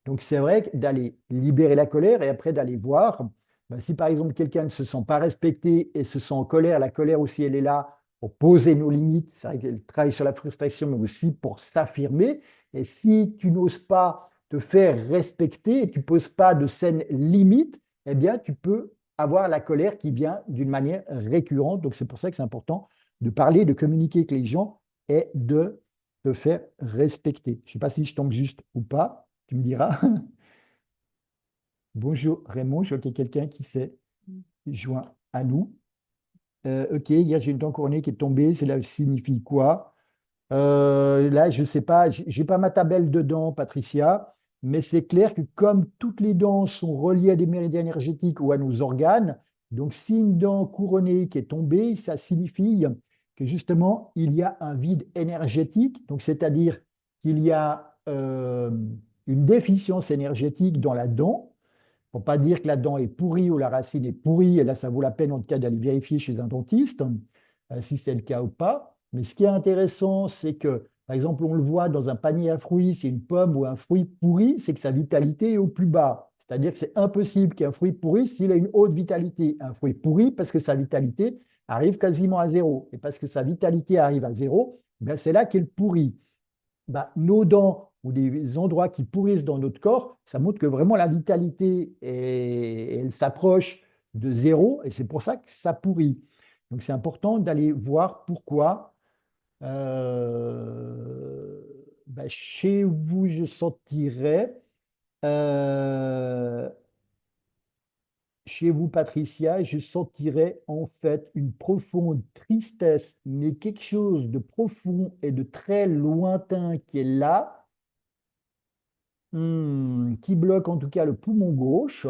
Donc c'est vrai que d'aller libérer la colère et après d'aller voir, ben, si par exemple quelqu'un ne se sent pas respecté et se sent en colère, la colère aussi, elle est là pour poser nos limites. C'est vrai qu'elle travaille sur la frustration, mais aussi pour s'affirmer. Et si tu n'oses pas te faire respecter et tu ne poses pas de saines limites, eh bien, tu peux avoir la colère qui vient d'une manière récurrente. Donc c'est pour ça que c'est important de parler, de communiquer avec les gens et de te faire respecter. Je ne sais pas si je tombe juste ou pas, tu me diras. Bonjour Raymond, je vois qu'il y a quelqu'un qui s'est joint à nous. Ok, hier j'ai une dent couronnée qui est tombée, cela signifie quoi? Là, je ne sais pas, j'ai pas ma tabelle dedans, Patricia, mais c'est clair que comme toutes les dents sont reliées à des méridiens énergétiques ou à nos organes, donc si une dent couronnée qui est tombée, ça signifie que justement, il y a un vide énergétique, donc c'est-à-dire qu'il y a une déficience énergétique dans la dent. Pour pas dire que la dent est pourrie ou la racine est pourrie, et là, ça vaut la peine en tout cas d'aller vérifier chez un dentiste, si c'est le cas ou pas. Mais ce qui est intéressant, c'est que, par exemple, on le voit dans un panier à fruits, c'est une pomme ou un fruit pourri, c'est que sa vitalité est au plus bas. C'est-à-dire que c'est impossible qu'un fruit pourri s'il a une haute vitalité. Un fruit pourri, parce que sa vitalité arrive quasiment à zéro. Et parce que sa vitalité arrive à zéro, ben c'est là qu'elle pourrit. Bah, nos dents ou des endroits qui pourrissent dans notre corps, ça montre que vraiment la vitalité, elle s'approche de zéro et c'est pour ça que ça pourrit. Donc c'est important d'aller voir pourquoi. Euh, bah, chez vous, je sentirais, euh, chez vous, Patricia, je sentirais en fait une profonde tristesse, mais quelque chose de profond et de très lointain qui est là. Qui bloque en tout cas le poumon gauche.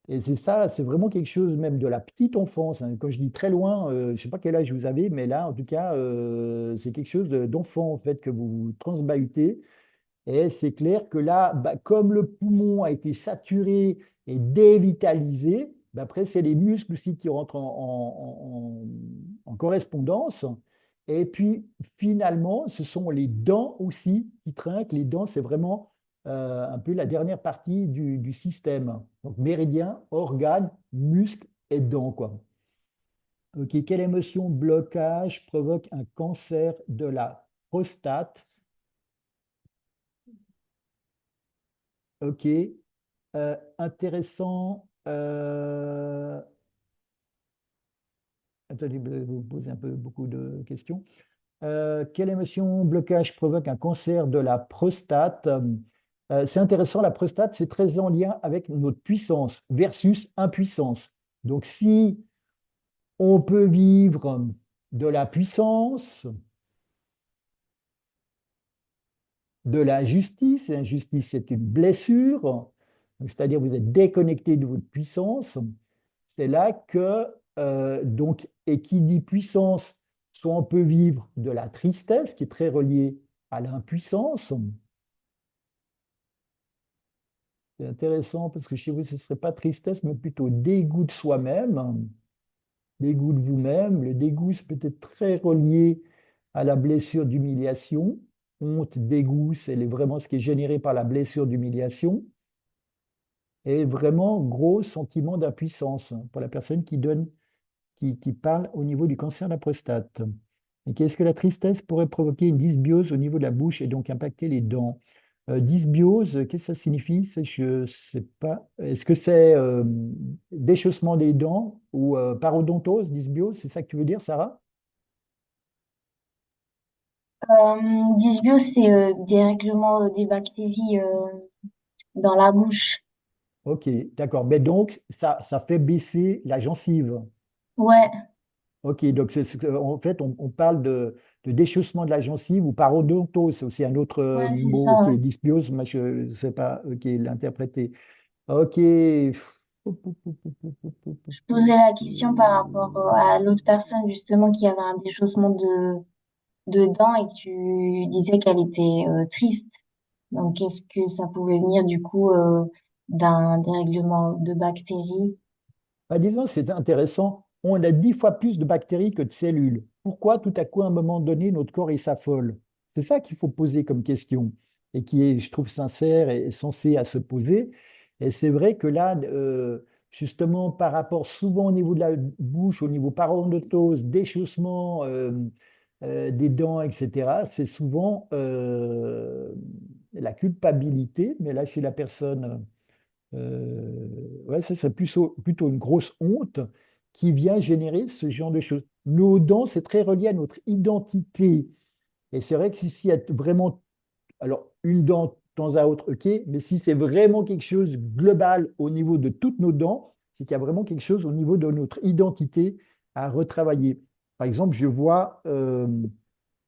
Et c'est ça, c'est vraiment quelque chose même de la petite enfance, hein. Quand je dis très loin, je ne sais pas quel âge vous avez, mais là, en tout cas, c'est quelque chose d'enfant en fait que vous transbahutez. Et c'est clair que là, bah, comme le poumon a été saturé et dévitalisé, bah, après, c'est les muscles aussi qui rentrent en correspondance. Et puis, finalement, ce sont les dents aussi qui trinquent. Les dents, c'est vraiment un peu la dernière partie du système. Donc, méridien, organes, muscles et dents, quoi. Ok, quelle émotion blocage provoque un cancer de la prostate? Ok. Intéressant. Attendez, vous posez un peu beaucoup de questions. Quelle émotion blocage provoque un cancer de la prostate? C'est intéressant, la prostate, c'est très en lien avec notre puissance versus impuissance. Donc, si on peut vivre de la puissance, de l'injustice, et l'injustice, c'est une blessure, donc, c'est-à-dire vous êtes déconnecté de votre puissance, c'est là que, donc, et qui dit puissance, soit on peut vivre de la tristesse, qui est très reliée à l'impuissance. C'est intéressant parce que chez vous, ce ne serait pas tristesse, mais plutôt dégoût de soi-même, dégoût de vous-même. Le dégoût, c'est peut-être très relié à la blessure d'humiliation. Honte, dégoût, c'est vraiment ce qui est généré par la blessure d'humiliation. Et vraiment, gros sentiment d'impuissance pour la personne qui donne qui parle au niveau du cancer de la prostate. Et qu'est-ce que la tristesse pourrait provoquer une dysbiose au niveau de la bouche et donc impacter les dents? Dysbiose, qu'est-ce que ça signifie? Je ne sais pas. Est-ce que c'est déchaussement des dents ou parodontose, dysbiose? C'est ça que tu veux dire, Sarah? Dysbio, c'est directement des bactéries dans la bouche. Ok, d'accord. Mais donc, ça fait baisser la gencive. Ouais, Ok, donc en fait, on parle de déchaussement de la gencive ou parodontose, c'est aussi un autre ouais, c'est ça. mot. Ok, Ouais. dysbiose, moi je ne sais pas ok, l'interpréter. Ok. Je posais la question par rapport à l'autre personne justement qui avait un déchaussement de dents et tu disais qu'elle était triste. Donc, est-ce que ça pouvait venir du coup d'un dérèglement de bactéries? Bah, disons, c'est intéressant. On a 10 fois plus de bactéries que de cellules. Pourquoi tout à coup, à un moment donné, notre corps il s'affole? C'est ça qu'il faut poser comme question et qui est, je trouve, sincère et censé à se poser. Et c'est vrai que là, justement, par rapport souvent au niveau de la bouche, au niveau parodontose, déchaussement des dents, etc., c'est souvent la culpabilité, mais là, chez la personne. Ouais, ça, c'est plutôt une grosse honte qui vient générer ce genre de choses. Nos dents, c'est très relié à notre identité. Et c'est vrai que si il y a vraiment, alors une dent de temps à autre, ok, mais si c'est vraiment quelque chose de global au niveau de toutes nos dents, c'est qu'il y a vraiment quelque chose au niveau de notre identité à retravailler. Par exemple, je vois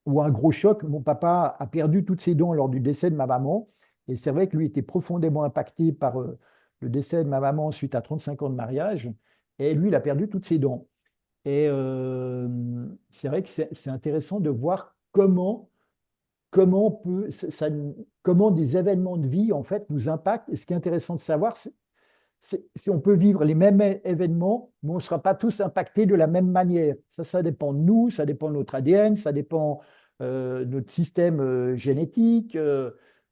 ou un gros choc. Mon papa a perdu toutes ses dents lors du décès de ma maman. Et c'est vrai que lui était profondément impacté par le décès de ma maman suite à 35 ans de mariage. Et lui, il a perdu toutes ses dents. Et c'est vrai que c'est intéressant de voir comment, on peut, comment des événements de vie, en fait, nous impactent. Et ce qui est intéressant de savoir, si on peut vivre les mêmes événements, mais on ne sera pas tous impactés de la même manière. Ça dépend de nous, ça dépend de notre ADN, ça dépend de notre système génétique,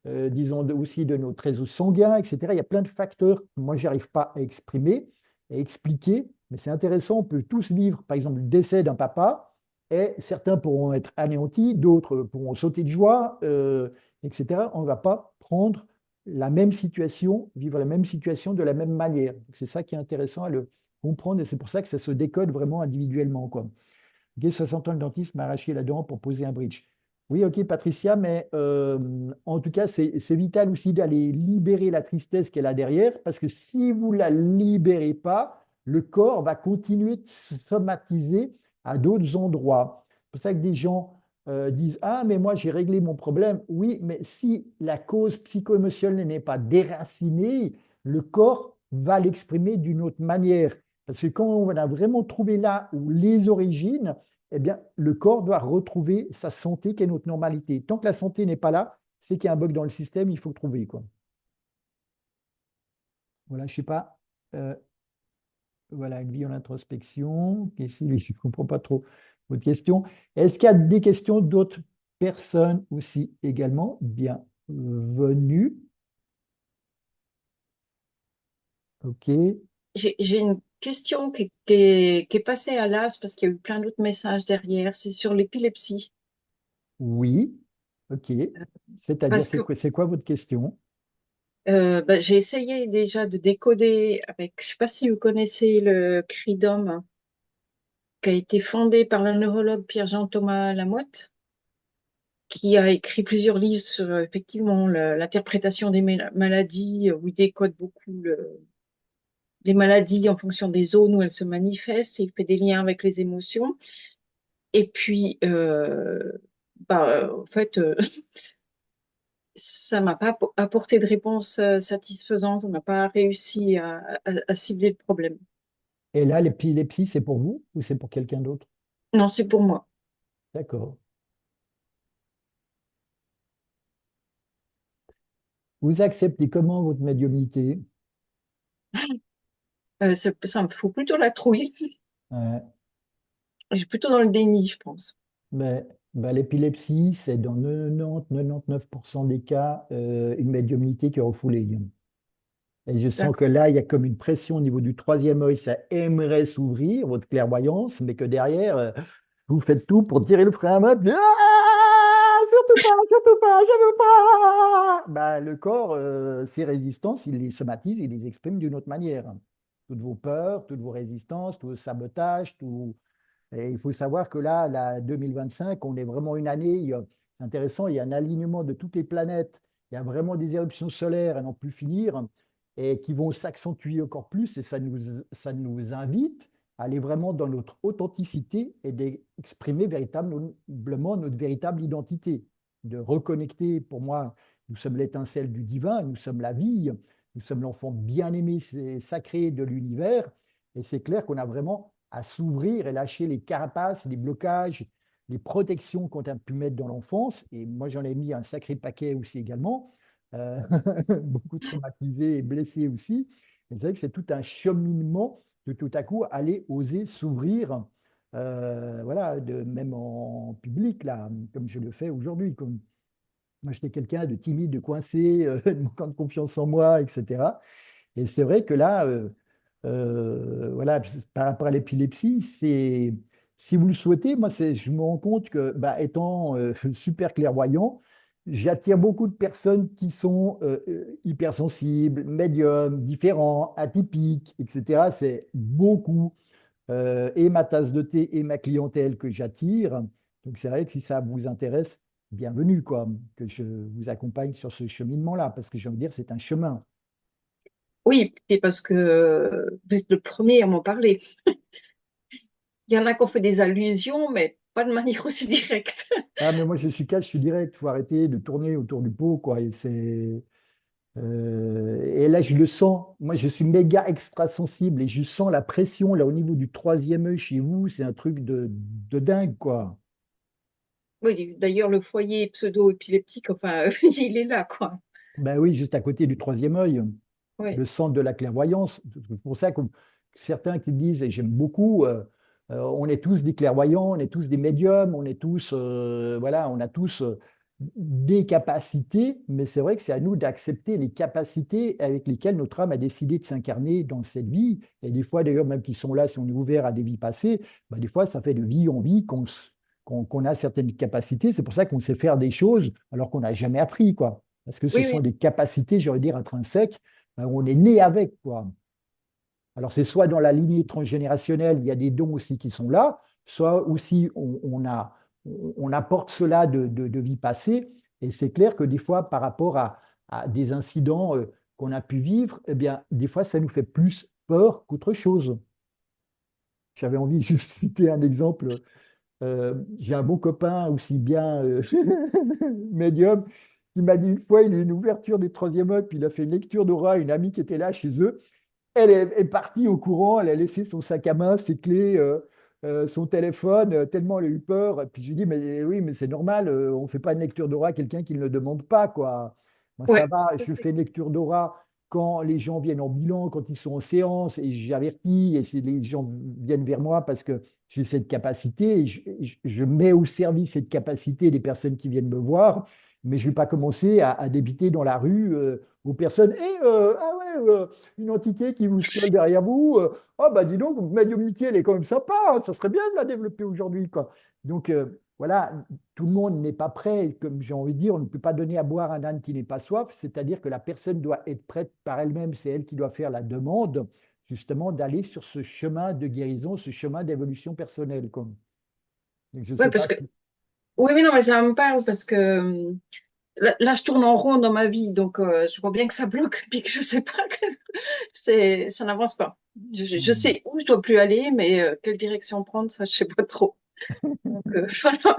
disons aussi de notre réseau sanguin, etc. Il y a plein de facteurs que moi, je n'arrive pas à exprimer et expliquer, mais c'est intéressant. On peut tous vivre, par exemple, le décès d'un papa, et certains pourront être anéantis, d'autres pourront sauter de joie, etc. On ne va pas prendre la même situation, vivre la même situation de la même manière. C'est ça qui est intéressant à le comprendre et c'est pour ça que ça se décode vraiment individuellement, quoi. Ok, 60 ans, le dentiste m'a arraché la dent pour poser un bridge. Oui, ok, Patricia, mais en tout cas, c'est vital aussi d'aller libérer la tristesse qu'elle a derrière, parce que si vous ne la libérez pas, le corps va continuer de se somatiser à d'autres endroits. C'est pour ça que des gens disent, ah, mais moi, j'ai réglé mon problème. Oui, mais si la cause psycho-émotionnelle n'est pas déracinée, le corps va l'exprimer d'une autre manière. Parce que quand on a vraiment trouvé là où les origines, eh bien, le corps doit retrouver sa santé qui est notre normalité. Tant que la santé n'est pas là, c'est qu'il y a un bug dans le système, il faut le trouver, quoi. Voilà, je ne sais pas. euh, voilà, vie en introspection. Ici, je ne comprends pas trop votre question. Est-ce qu'il y a des questions d'autres personnes aussi également? Bienvenue. OK. J'ai une question qui est passée à l'as parce qu'il y a eu plein d'autres messages derrière. C'est sur l'épilepsie. Oui. OK. C'est-à-dire, Parce que c'est quoi votre question? bah, j'ai essayé déjà de décoder avec, je sais pas si vous connaissez le cri d'homme, qui a été fondé par le neurologue Pierre-Jean Thomas Lamotte, qui a écrit plusieurs livres sur effectivement l'interprétation des maladies, où il décode beaucoup les maladies en fonction des zones où elles se manifestent, et il fait des liens avec les émotions. Et puis, en fait, ça m'a pas apporté de réponse satisfaisante. On n'a pas réussi à cibler le problème. Et là, l'épilepsie, c'est pour vous ou c'est pour quelqu'un d'autre? Non, c'est pour moi. D'accord. Vous acceptez comment votre médiumnité? Ça me fout plutôt la trouille. Euh, Je suis plutôt dans le déni, je pense. l'épilepsie, c'est dans 99% des cas une médiumnité qui est refoulée. Et je sens que D'accord. là, il y a comme une pression au niveau du troisième œil, ça aimerait s'ouvrir, votre clairvoyance, mais que derrière, vous faites tout pour tirer le frein à main, puis, ah, surtout pas, je veux pas. Le corps, ses résistances, il les somatise, il les exprime d'une autre manière. Toutes vos peurs, toutes vos résistances, tous vos sabotages, tout. Et il faut savoir que là, la 2025, on est vraiment une année, c'est intéressant, il y a un alignement de toutes les planètes, il y a vraiment des éruptions solaires à n'en plus finir, et qui vont s'accentuer encore plus, et ça nous invite à aller vraiment dans notre authenticité et d'exprimer véritablement notre véritable identité, de reconnecter, pour moi, nous sommes l'étincelle du divin, nous sommes la vie, nous sommes l'enfant bien-aimé, sacré de l'univers, et c'est clair qu'on a vraiment à s'ouvrir et lâcher les carapaces, les blocages, les protections qu'on a pu mettre dans l'enfance. Et moi, j'en ai mis un sacré paquet aussi également. Euh, beaucoup traumatisés et blessés aussi. Et c'est vrai que c'est tout un cheminement de tout à coup aller oser s'ouvrir, voilà, même en public, là, comme je le fais aujourd'hui. Moi, j'étais quelqu'un de timide, de coincé, de manquant de confiance en moi, etc. Et c'est vrai que là, voilà, par rapport à l'épilepsie, si vous le souhaitez, moi, je me rends compte que, étant super clairvoyant, j'attire beaucoup de personnes qui sont hypersensibles, médiums, différents, atypiques, etc. C'est beaucoup, et ma tasse de thé et ma clientèle que j'attire. Donc, c'est vrai que si ça vous intéresse, bienvenue, quoi, que je vous accompagne sur ce cheminement-là, parce que j'ai envie de dire, c'est un chemin. Oui, et parce que vous êtes le premier à m'en parler. Il y en a qui ont fait des allusions, mais pas de manière aussi directe. Ah, mais moi, je suis calme, je suis direct. Il faut arrêter de tourner autour du pot, quoi. Et là, je le sens. Moi, je suis méga extra sensible et je sens la pression là au niveau du troisième œil chez vous. C'est un truc de dingue, quoi. Oui, d'ailleurs, le foyer pseudo-épileptique, enfin, il est là, quoi. Ben oui, juste à côté du troisième œil, Oui, le centre de la clairvoyance. C'est pour ça que certains qui me disent, et j'aime beaucoup, on est tous des clairvoyants, on est tous des médiums, on est tous, voilà, on a tous des capacités, mais c'est vrai que c'est à nous d'accepter les capacités avec lesquelles notre âme a décidé de s'incarner dans cette vie. Et des fois, d'ailleurs, même qui sont là, si on est ouvert à des vies passées, ben des fois, ça fait de vie en vie qu'on a certaines capacités. C'est pour ça qu'on sait faire des choses alors qu'on n'a jamais appris, quoi. Parce que ce oui, sont oui. des capacités, j'aurais dire, intrinsèques, on est né avec, quoi. Alors, c'est soit dans la lignée transgénérationnelle, il y a des dons aussi qui sont là, soit aussi on apporte cela de vie passée. Et c'est clair que des fois, par rapport à des incidents qu'on a pu vivre, eh bien, des fois, ça nous fait plus peur qu'autre chose. J'avais envie de juste citer un exemple. J'ai un bon copain aussi bien médium qui m'a dit une fois, il a eu une ouverture des troisième œil, puis il a fait une lecture d'aura à une amie qui était là chez eux. Elle est partie au courant, elle a laissé son sac à main, ses clés, son téléphone, tellement elle a eu peur. Et puis je lui dis, mais oui, mais c'est normal, on ne fait pas une lecture d'aura à quelqu'un qui ne le demande pas, quoi. Moi, ça Ouais, va, tout à je fait. fais une lecture d'aura quand les gens viennent en bilan, quand ils sont en séance, et j'avertis, et les gens viennent vers moi parce que j'ai cette capacité, et je mets au service cette capacité des personnes qui viennent me voir, mais je ne vais pas commencer à débiter dans la rue aux personnes, ah ouais, une entité qui vous scrolle derrière vous. Oh, bah dis donc, votre médiumnité, elle est quand même sympa, hein, ça serait bien de la développer aujourd'hui, quoi. Donc, voilà, tout le monde n'est pas prêt. Comme j'ai envie de dire, on ne peut pas donner à boire à un âne qui n'est pas soif, c'est-à-dire que la personne doit être prête par elle-même, c'est elle qui doit faire la demande, justement, d'aller sur ce chemin de guérison, ce chemin d'évolution personnelle, quoi. Donc, je ne Ouais, sais parce pas que, si. oui, oui, non, mais ça me parle parce que là, je tourne en rond dans ma vie, donc je vois bien que ça bloque, puis que je sais pas que ça n'avance pas. Je Hmm. sais où je dois plus aller, mais quelle direction prendre, ça, je sais pas trop. Donc, voilà.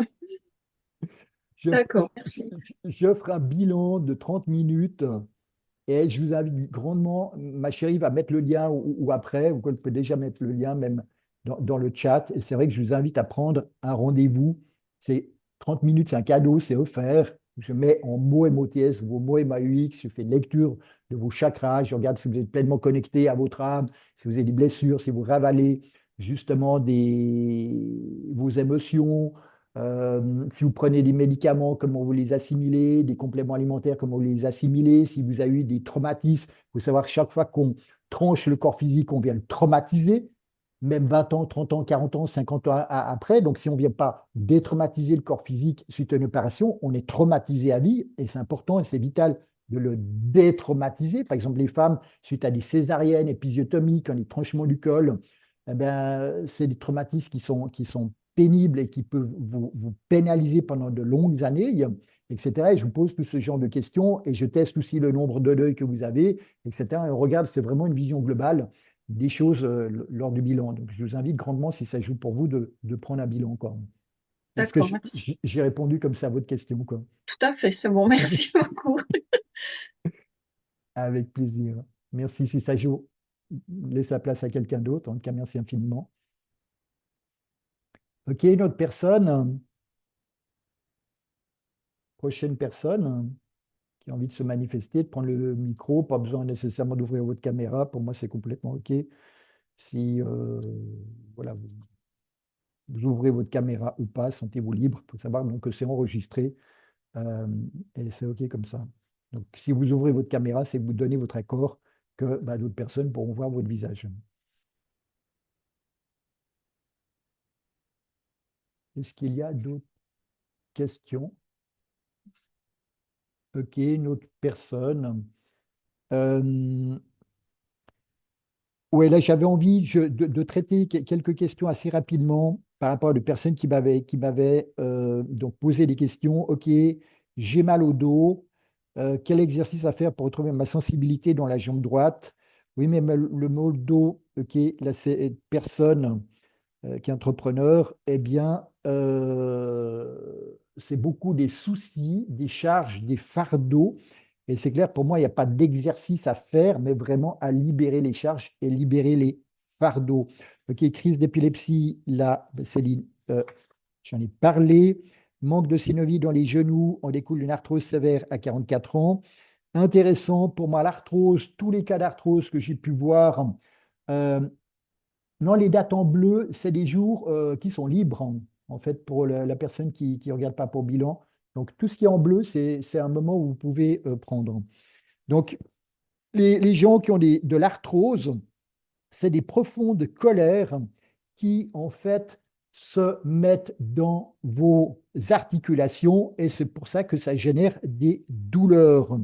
Je- D'accord, merci. J'offre un bilan de 30 minutes. Et je vous invite grandement, ma chérie va mettre le lien ou après, ou elle peut déjà mettre le lien même dans le chat. Et c'est vrai que je vous invite à prendre un rendez-vous. C'est 30 minutes, c'est un cadeau, c'est offert. Je mets en mots MOTS vos mots MAUX, je fais une lecture de vos chakras, je regarde si vous êtes pleinement connecté à votre âme, si vous avez des blessures, si vous ravalez justement vos émotions, si vous prenez des médicaments, comment vous les assimilez, des compléments alimentaires, comment vous les assimilez, si vous avez eu des traumatismes, il faut savoir que chaque fois qu'on tranche le corps physique, on vient le traumatiser, même 20 ans, 30 ans, 40 ans, 50 ans après. Donc, si on ne vient pas détraumatiser le corps physique suite à une opération, on est traumatisé à vie et c'est important et c'est vital de le détraumatiser. Par exemple, les femmes, suite à des césariennes, épisiotomies, quand les tranchements du col, eh ben, c'est des traumatismes qui sont pénibles et qui peuvent vous pénaliser pendant de longues années, etc. Et je vous pose tout ce genre de questions et je teste aussi le nombre de deuils que vous avez, etc. Et on regarde, c'est vraiment une vision globale des choses lors du bilan. Donc, je vous invite grandement, si ça joue pour vous, de prendre un bilan, quoi. Est-ce que D'accord, merci. j'ai répondu comme ça à votre question, quoi? Tout à fait, c'est bon, merci beaucoup. Avec plaisir. Merci. Si ça joue, laisse la place à quelqu'un d'autre. En tout cas, merci infiniment. OK, une autre personne, prochaine personne qui a envie de se manifester, de prendre le micro, pas besoin nécessairement d'ouvrir votre caméra. Pour moi, c'est complètement OK. Si voilà, vous ouvrez votre caméra ou pas, sentez-vous libre. Il faut savoir donc, que c'est enregistré euh, et c'est OK comme ça. Donc, si vous ouvrez votre caméra, c'est que vous donnez votre accord que bah, d'autres personnes pourront voir votre visage. Est-ce qu'il y a d'autres questions? OK, une autre personne. Euh, Oui, là, j'avais envie de traiter quelques questions assez rapidement par rapport à des personnes qui m'avaient donc posé des questions. OK, j'ai mal au dos. Quel exercice à faire pour retrouver ma sensibilité dans la jambe droite? Oui, mais le mal au dos, OK, là, c'est une personne qui est entrepreneur. Eh bien, c'est beaucoup des soucis, des charges, des fardeaux. Et c'est clair, pour moi, il n'y a pas d'exercice à faire, mais vraiment à libérer les charges et libérer les fardeaux. Ok, crise d'épilepsie, là, Céline, j'en ai parlé. Manque de synovie dans les genoux, en découle d'une arthrose sévère à 44 ans. Intéressant pour moi, l'arthrose, tous les cas d'arthrose que j'ai pu voir. euh, non, les dates en bleu, c'est des jours qui sont libres, en fait, pour la personne qui ne regarde pas pour bilan. Donc, tout ce qui est en bleu, c'est un moment où vous pouvez prendre. Donc, les gens qui ont de l'arthrose, c'est des profondes colères qui, en fait, se mettent dans vos articulations et c'est pour ça que ça génère des douleurs.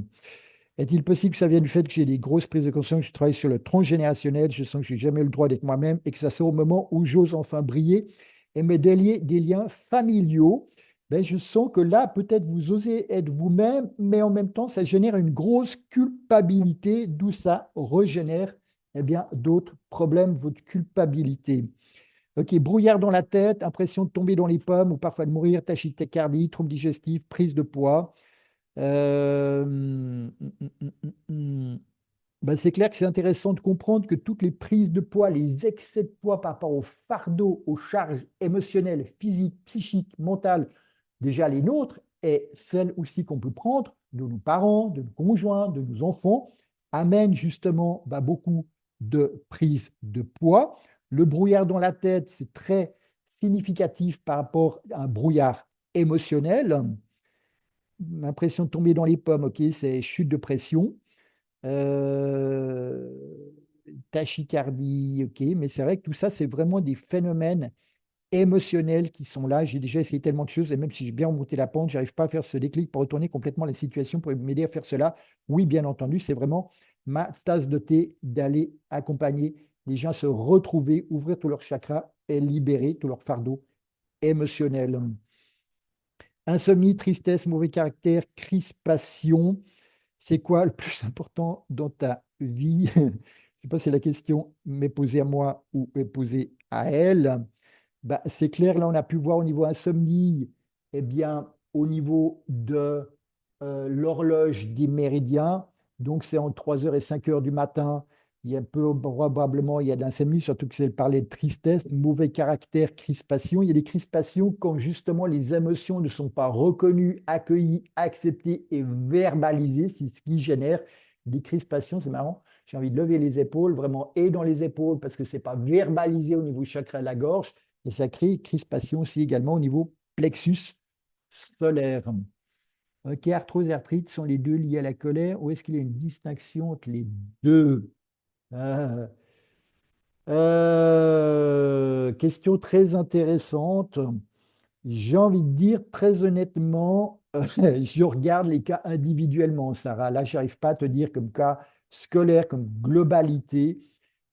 Est-il possible que ça vienne du fait que j'ai des grosses prises de conscience, que je travaille sur le transgénérationnel, je sens que je n'ai jamais eu le droit d'être moi-même et que ça soit au moment où j'ose enfin briller et me délier des liens familiaux? Ben, je sens que là, peut-être vous osez être vous-même, mais en même temps, ça génère une grosse culpabilité, d'où ça régénère eh bien, d'autres problèmes, votre culpabilité. Ok, brouillard dans la tête, impression de tomber dans les pommes ou parfois de mourir, tachycardie, troubles digestifs, prise de poids. Euh, hum, hum, hum, hum. Ben, c'est clair que c'est intéressant de comprendre que toutes les prises de poids, les excès de poids par rapport aux fardeaux, aux charges émotionnelles, physiques, psychiques, mentales, déjà les nôtres et celles aussi qu'on peut prendre de nos parents, de nos conjoints, de nos enfants, amènent justement beaucoup de prises de poids. Le brouillard dans la tête, c'est très significatif par rapport à un brouillard émotionnel. L'impression de tomber dans les pommes, ok, c'est chute de pression. Euh, Tachycardie, ok, mais c'est vrai que tout ça, c'est vraiment des phénomènes émotionnels qui sont là. J'ai déjà essayé tellement de choses et même si j'ai bien remonté la pente, j'arrive pas à faire ce déclic pour retourner complètement la situation, pour m'aider à faire cela. Oui, bien entendu, c'est vraiment ma tasse de thé d'aller accompagner les gens à se retrouver, ouvrir tous leurs chakras et libérer tous leurs fardeaux émotionnels. Insomnie, tristesse, mauvais caractère, crispation. C'est quoi le plus important dans ta vie? Je ne sais pas si la question m'est posée à moi ou est posée à elle. Bah, c'est clair, là, on a pu voir au niveau insomnie, eh bien, au niveau de l'horloge des méridiens, donc c'est entre 3 heures et 5 heures du matin, il y a probablement il y a de l'insomnie, surtout que c'est parler de tristesse, mauvais caractère, crispation. Il y a des crispations quand justement les émotions ne sont pas reconnues, accueillies, acceptées et verbalisées, c'est ce qui génère des crispations. C'est marrant, j'ai envie de lever les épaules, vraiment, et dans les épaules, parce que ce n'est pas verbalisé au niveau chakra de la gorge. Et ça crée crispation aussi également au niveau plexus solaire. Ok, arthrose et arthrite sont les deux liés à la colère. Ou est-ce qu'il y a une distinction entre les deux? Euh, Question très intéressante. J'ai envie de dire très honnêtement, je regarde les cas individuellement, Sarah. Là, je n'arrive pas à te dire comme cas scolaire, comme globalité.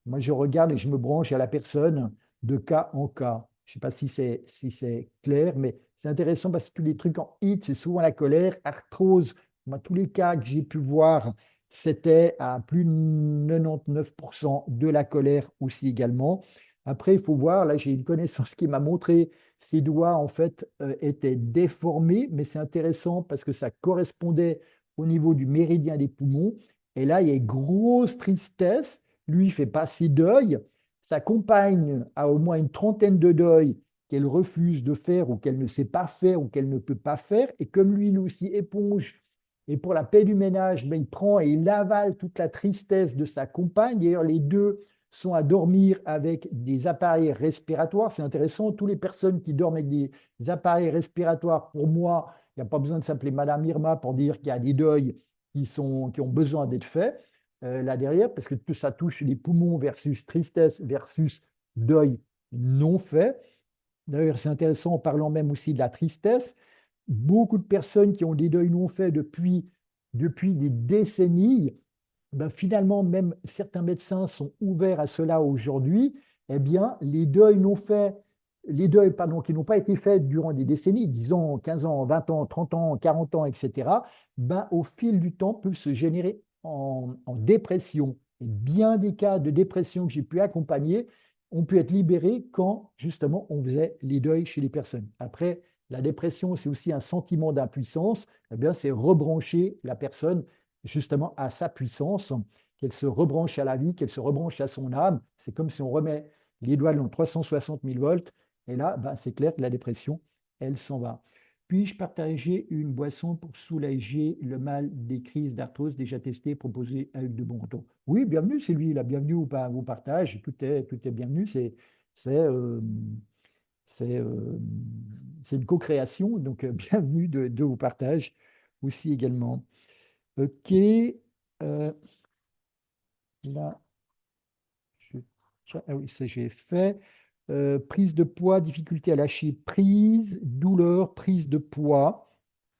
Moi, je regarde et je me branche à la personne de cas en cas. Je ne sais pas si c'est clair, mais c'est intéressant parce que tous les trucs en hit, c'est souvent la colère. Arthrose, moi, tous les cas que j'ai pu voir, c'était à plus de 99% de la colère aussi également. Après, il faut voir, là, j'ai une connaissance qui m'a montré ses doigts, en fait, étaient déformés, mais c'est intéressant parce que ça correspondait au niveau du méridien des poumons. Et là, il y a une grosse tristesse. Lui, il fait pas ses deuils. Sa compagne a au moins une trentaine de deuils qu'elle refuse de faire ou qu'elle ne sait pas faire ou qu'elle ne peut pas faire. Et comme lui aussi éponge, et pour la paix du ménage, ben, il prend et il avale toute la tristesse de sa compagne. D'ailleurs, les deux sont à dormir avec des appareils respiratoires. C'est intéressant, toutes les personnes qui dorment avec des appareils respiratoires, pour moi, il n'y a pas besoin de s'appeler Madame Irma pour dire qu'il y a des deuils qui ont besoin d'être faits là derrière, parce que tout ça touche les poumons versus tristesse versus deuil non fait. D'ailleurs, c'est intéressant en parlant même aussi de la tristesse. Beaucoup de personnes qui ont des deuils non faits depuis des décennies, ben finalement, même certains médecins sont ouverts à cela aujourd'hui. Eh bien, les deuils non faits, les deuils pardon, qui n'ont pas été faits durant des décennies, disons 15 ans, 20 ans, 30 ans, 40 ans, etc., ben, au fil du temps, peuvent se générer en dépression. Et bien des cas de dépression que j'ai pu accompagner on peut être libéré quand, justement, on faisait les deuils chez les personnes. Après, la dépression, c'est aussi un sentiment d'impuissance. Eh bien, c'est rebrancher la personne, justement, à sa puissance, qu'elle se rebranche à la vie, qu'elle se rebranche à son âme. C'est comme si on remet les doigts dans 360 000 volts. Et là, ben, c'est clair que la dépression, elle s'en va. Puis-je partager une boisson pour soulager le mal des crises d'arthrose déjà testées, proposées avec de bons retours? Oui, bienvenue Sylvie, la bienvenue au partage, tout est bienvenu, c'est euh, c'est euh, c'est une co-création, donc bienvenue de vos partages aussi également. Ok, là, je- ah oui, ça j'ai fait. Prise de poids, difficulté à lâcher prise, douleur, prise de poids.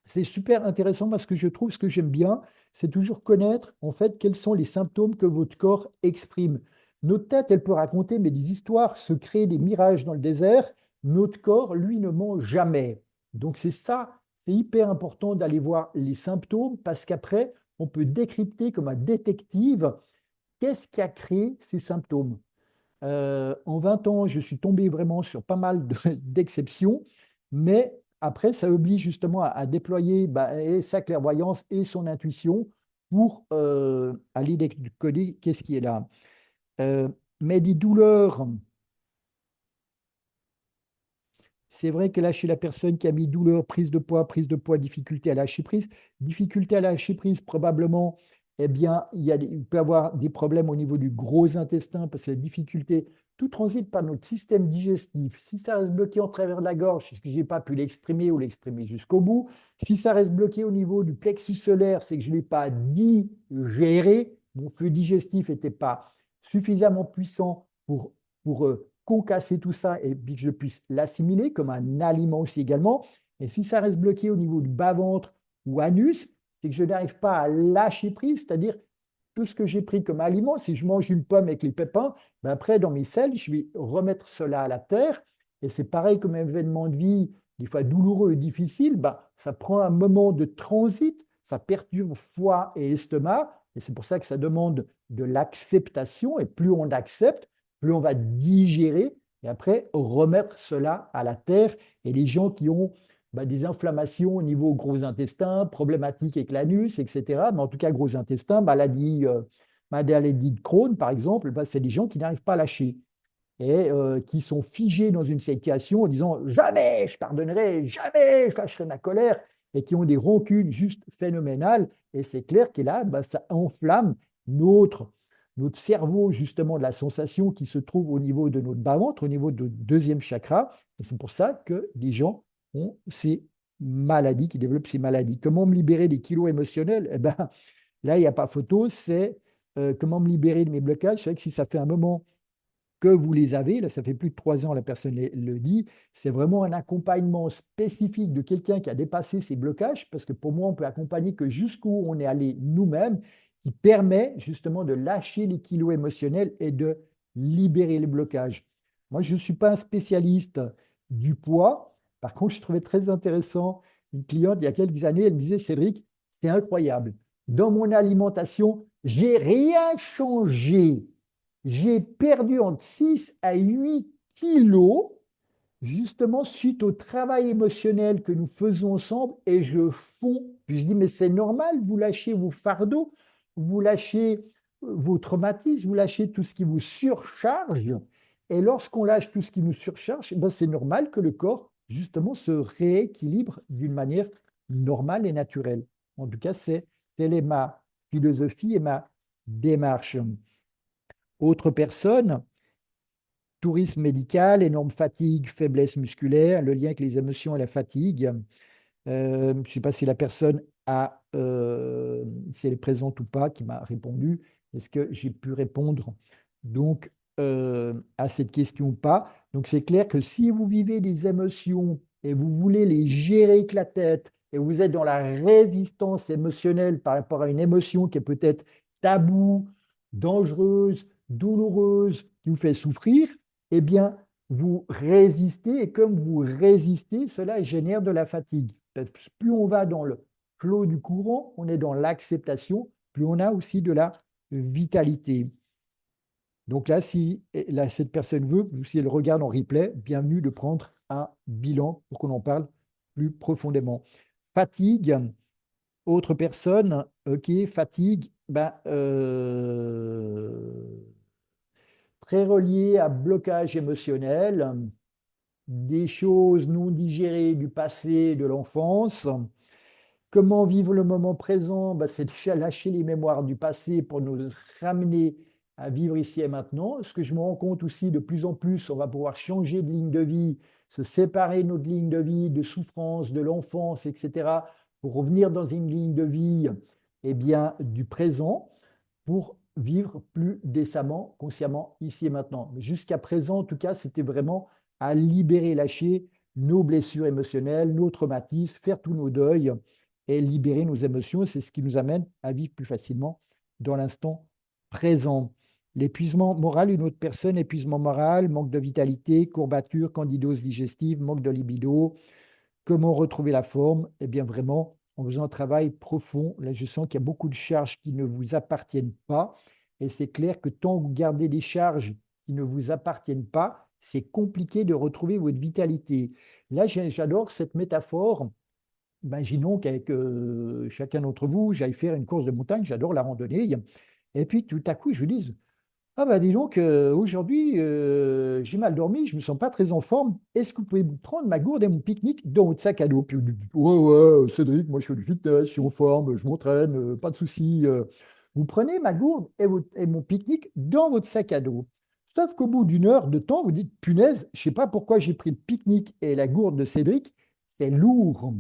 C'est super intéressant parce que je trouve ce que j'aime bien, c'est toujours connaître en fait quels sont les symptômes que votre corps exprime. Notre tête, elle peut raconter mais des histoires, se créer des mirages dans le désert. Notre corps, lui, ne ment jamais. Donc c'est ça, c'est hyper important d'aller voir les symptômes parce qu'après, on peut décrypter comme un détective qu'est-ce qui a créé ces symptômes. En 20 ans, je suis tombé vraiment sur pas mal d'exceptions, mais après, ça oblige justement à déployer bah, et sa clairvoyance et son intuition pour aller décoder qu'est-ce qui est là. Euh, mais des douleurs, c'est vrai que là, chez la personne qui a mis douleur, prise de poids, difficulté à lâcher prise, probablement, eh bien, il peut y avoir des problèmes au niveau du gros intestin parce que la difficulté, tout transite par notre système digestif. Si ça reste bloqué en travers de la gorge, c'est que je n'ai pas pu l'exprimer ou l'exprimer jusqu'au bout. Si ça reste bloqué au niveau du plexus solaire, c'est que je ne l'ai pas digéré. Mon flux digestif n'était pas suffisamment puissant pour concasser tout ça et puis que je puisse l'assimiler comme un aliment aussi également. Et si ça reste bloqué au niveau du bas-ventre ou anus, c'est que je n'arrive pas à lâcher prise, c'est-à-dire tout ce que j'ai pris comme aliment, si je mange une pomme avec les pépins, ben après, dans mes selles, je vais remettre cela à la terre. Et c'est pareil comme événement de vie, des fois douloureux et difficile, ben, ça prend un moment de transit, ça perturbe foie et estomac. Et c'est pour ça que ça demande de l'acceptation. Et plus on accepte, plus on va digérer et après remettre cela à la terre. Et les gens qui ont des inflammations au niveau gros intestin, problématiques avec l'anus, etc. Mais en tout cas, gros intestin, maladie de Crohn, par exemple, c'est des gens qui n'arrivent pas à lâcher et qui sont figés dans une situation en disant jamais je pardonnerai, jamais je lâcherai ma colère, et qui ont des rancunes juste phénoménales. Et c'est clair que là, ça enflamme notre, notre cerveau, justement, de la sensation qui se trouve au niveau de notre bas-ventre, au niveau de deuxième chakra. Et c'est pour ça que les gens ont ces maladies, qui développent ces maladies. Comment me libérer des kilos émotionnels? Eh ben, là, il n'y a pas photo, c'est comment me libérer de mes blocages. C'est vrai que si ça fait un moment que vous les avez, là ça fait plus de 3 ans, la personne le dit, c'est vraiment un accompagnement spécifique de quelqu'un qui a dépassé ses blocages, parce que pour moi, on peut accompagner que jusqu'où on est allé nous-mêmes, qui permet justement de lâcher les kilos émotionnels et de libérer les blocages. Moi, je ne suis pas un spécialiste du poids. Par contre, je trouvais très intéressant une cliente il y a quelques années, elle me disait, Cédric, c'est incroyable. Dans mon alimentation, j'ai rien changé. J'ai perdu entre 6 à 8 kilos, justement suite au travail émotionnel que nous faisons ensemble, et je fonds. Puis je dis, mais c'est normal, vous lâchez vos fardeaux, vous lâchez vos traumatismes, vous lâchez tout ce qui vous surcharge. Et lorsqu'on lâche tout ce qui nous surcharge, c'est normal que le corps, justement, se rééquilibre d'une manière normale et naturelle. En tout cas, telle est ma philosophie et ma démarche. Autre personne, tourisme médical, énorme fatigue, faiblesse musculaire, le lien avec les émotions et la fatigue. Je ne sais pas si la personne si elle est présente ou pas, qui m'a répondu. Est-ce que j'ai pu répondre donc à cette question ou pas? Donc c'est clair que si vous vivez des émotions et vous voulez les gérer avec la tête et vous êtes dans la résistance émotionnelle par rapport à une émotion qui est peut-être taboue, dangereuse, douloureuse, qui vous fait souffrir, eh bien, vous résistez et comme vous résistez, cela génère de la fatigue. Plus on va dans le flot du courant, on est dans l'acceptation, plus on a aussi de la vitalité. Donc là, si là, cette personne veut, ou si elle regarde en replay, bienvenue de prendre un bilan pour qu'on en parle plus profondément. Fatigue, autre personne, ok, fatigue, ben, très relié à blocage émotionnel, des choses non digérées du passé, de l'enfance. Comment vivre le moment présent? Ben, c'est déjà lâcher les mémoires du passé pour nous ramener à vivre ici et maintenant. Ce que je me rends compte aussi, de plus en plus, on va pouvoir changer de ligne de vie, se séparer de notre ligne de vie, de souffrance, de l'enfance, etc., pour revenir dans une ligne de vie eh bien, du présent, pour vivre plus décemment, consciemment, ici et maintenant. Mais jusqu'à présent, en tout cas, c'était vraiment à libérer, lâcher nos blessures émotionnelles, nos traumatismes, faire tous nos deuils et libérer nos émotions. C'est ce qui nous amène à vivre plus facilement dans l'instant présent. L'épuisement moral, une autre personne, épuisement moral, manque de vitalité, courbature, candidose digestive, manque de libido. Comment retrouver la forme? Eh bien, vraiment, en faisant un travail profond. Là, je sens qu'il y a beaucoup de charges qui ne vous appartiennent pas. Et c'est clair que tant que vous gardez des charges qui ne vous appartiennent pas, c'est compliqué de retrouver votre vitalité. Là, j'adore cette métaphore. Imaginons qu'avec chacun d'entre vous, j'aille faire une course de montagne, j'adore la randonnée. Et puis tout à coup, je vous dis, ah bah dis donc, aujourd'hui, j'ai mal dormi, je ne me sens pas très en forme. Est-ce que vous pouvez prendre ma gourde et mon pique-nique dans votre sac à dos? Puis vous dites, ouais, ouais, Cédric, moi je fais du fitness, je suis en forme, je m'entraîne, pas de souci. Vous prenez ma gourde et mon pique-nique dans votre sac à dos. Sauf qu'au bout d'une heure de temps, vous dites, punaise, je ne sais pas pourquoi j'ai pris le pique-nique et la gourde de Cédric, c'est lourd.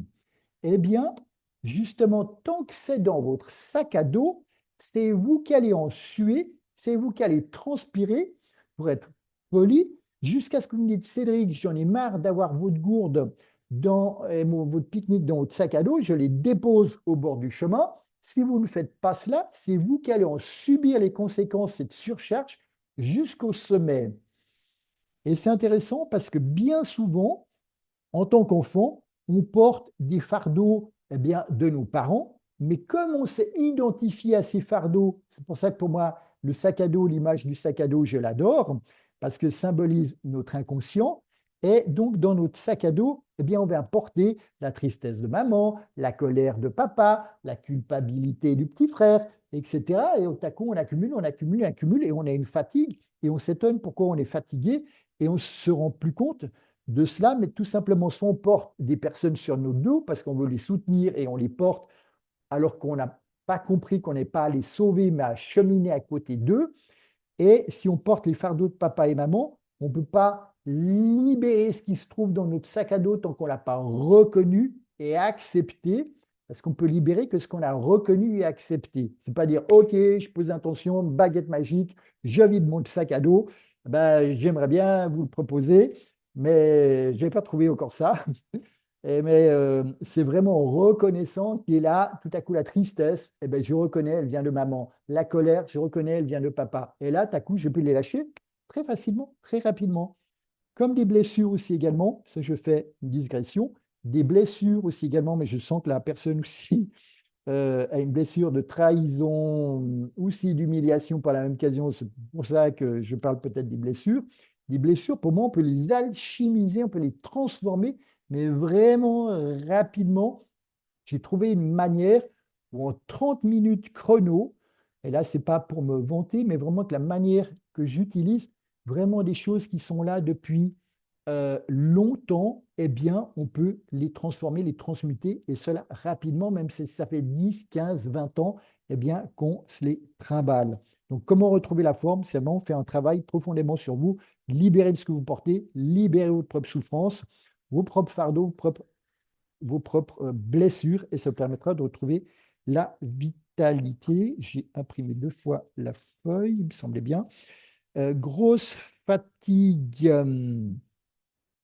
Eh bien, justement, tant que c'est dans votre sac à dos, c'est vous qui allez en suer, c'est vous qui allez transpirer, pour être poli, jusqu'à ce que vous me dites, Cédric, j'en ai marre d'avoir votre gourde votre pique-nique dans votre sac à dos, je les dépose au bord du chemin. Si vous ne faites pas cela, c'est vous qui allez en subir les conséquences, cette surcharge, jusqu'au sommet. Et c'est intéressant parce que bien souvent, en tant qu'enfant, on porte des fardeaux eh bien, de nos parents, mais comme on s'est identifié à ces fardeaux, c'est pour ça que pour moi, le sac à dos, l'image du sac à dos, je l'adore, parce que symbolise notre inconscient. Et donc, dans notre sac à dos, eh bien, on va porter la tristesse de maman, la colère de papa, la culpabilité du petit frère, etc. Et au coup, on accumule, on accumule, on accumule, et on a une fatigue, et on s'étonne pourquoi on est fatigué, et on ne se rend plus compte de cela, mais tout simplement, soit on porte des personnes sur nos dos parce qu'on veut les soutenir et on les porte alors qu'on n'a pas compris qu'on n'est pas à les sauver, mais à cheminer à côté d'eux. Et si on porte les fardeaux de papa et maman, on ne peut pas libérer ce qui se trouve dans notre sac à dos tant qu'on ne l'a pas reconnu et accepté, parce qu'on peut libérer que ce qu'on a reconnu et accepté. C'est pas dire, OK, je pose intention, baguette magique, je vide mon sac à dos. J'aimerais bien vous le proposer, mais je n'ai pas trouvé encore ça. Mais c'est vraiment en reconnaissant qu'il est là, tout à coup, la tristesse, je reconnais, elle vient de maman. La colère, je reconnais, elle vient de papa. Et là, tout à coup, je peux les lâcher très facilement, très rapidement. Comme des blessures aussi également, ça je fais une digression, des blessures aussi également, mais je sens que la personne aussi a une blessure de trahison, aussi d'humiliation par la même occasion. C'est pour ça que je parle peut-être des blessures. Des blessures, pour moi, on peut les alchimiser, on peut les transformer, mais vraiment rapidement. J'ai trouvé une manière où en 30 minutes chrono, et là, ce n'est pas pour me vanter, mais vraiment que la manière que j'utilise, vraiment des choses qui sont là depuis longtemps, eh bien, on peut les transformer, les transmuter, et cela rapidement, même si ça fait 10, 15, 20 ans, eh bien, qu'on se les trimballe. Donc, comment retrouver la forme? C'est vraiment faire un travail profondément sur vous, libérer de ce que vous portez, libérer votre propre souffrance, vos propres fardeaux, vos propres blessures, et ça vous permettra de retrouver la vitalité. J'ai imprimé 2 fois la feuille, il me semblait bien. Grosse fatigue.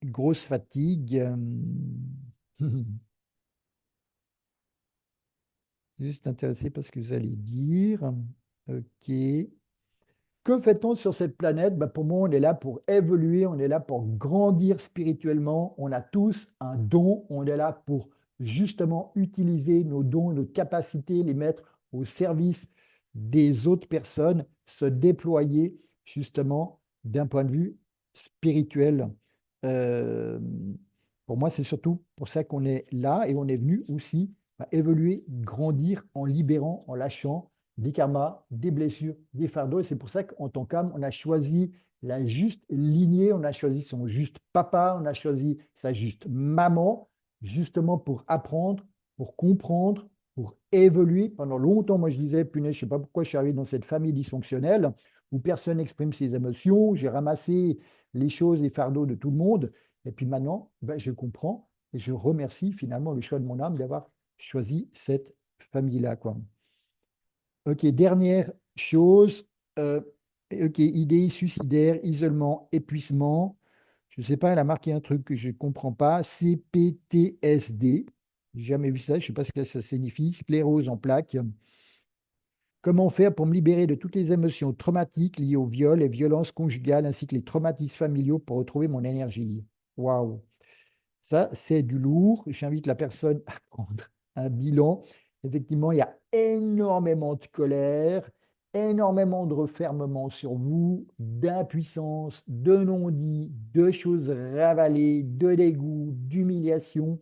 Grosse fatigue. Juste intéressé par ce que vous allez dire. OK. Que fait-on sur cette planète? Pour moi, on est là pour évoluer, on est là pour grandir spirituellement. On a tous un don. On est là pour justement utiliser nos dons, nos capacités, les mettre au service des autres personnes, se déployer. justement, d'un point de vue spirituel. Euh, pour moi, c'est surtout pour ça qu'on est là et on est venu aussi évoluer, grandir en libérant, en lâchant des karmas, des blessures, des fardeaux. Et c'est pour ça qu'en tant qu'âme, on a choisi la juste lignée, on a choisi son juste papa, on a choisi sa juste maman, justement pour apprendre, pour comprendre, pour évoluer. Pendant longtemps, moi, je disais, punaise, je ne sais pas pourquoi je suis arrivé dans cette famille dysfonctionnelle où personne n'exprime ses émotions. J'ai ramassé les choses, les fardeaux de tout le monde. Et puis maintenant, ben, je comprends et je remercie finalement le choix de mon âme d'avoir choisi cette famille-là, quoi. Ok, dernière chose. euh, ok, idée suicidaire, isolement, épuisement. Je ne sais pas, elle a marqué un truc que je ne comprends pas. CPTSD. J'ai jamais vu ça. Je ne sais pas ce que ça signifie. Sclérose en plaques. Comment faire pour me libérer de toutes les émotions traumatiques liées au viol et violences conjugales ainsi que les traumatismes familiaux pour retrouver mon énergie? Waouh! Ça, c'est du lourd. J'invite la personne à prendre un bilan. Effectivement, il y a énormément de colère, énormément de refermement sur vous, d'impuissance, de non-dit, de choses ravalées, de dégoût, d'humiliation.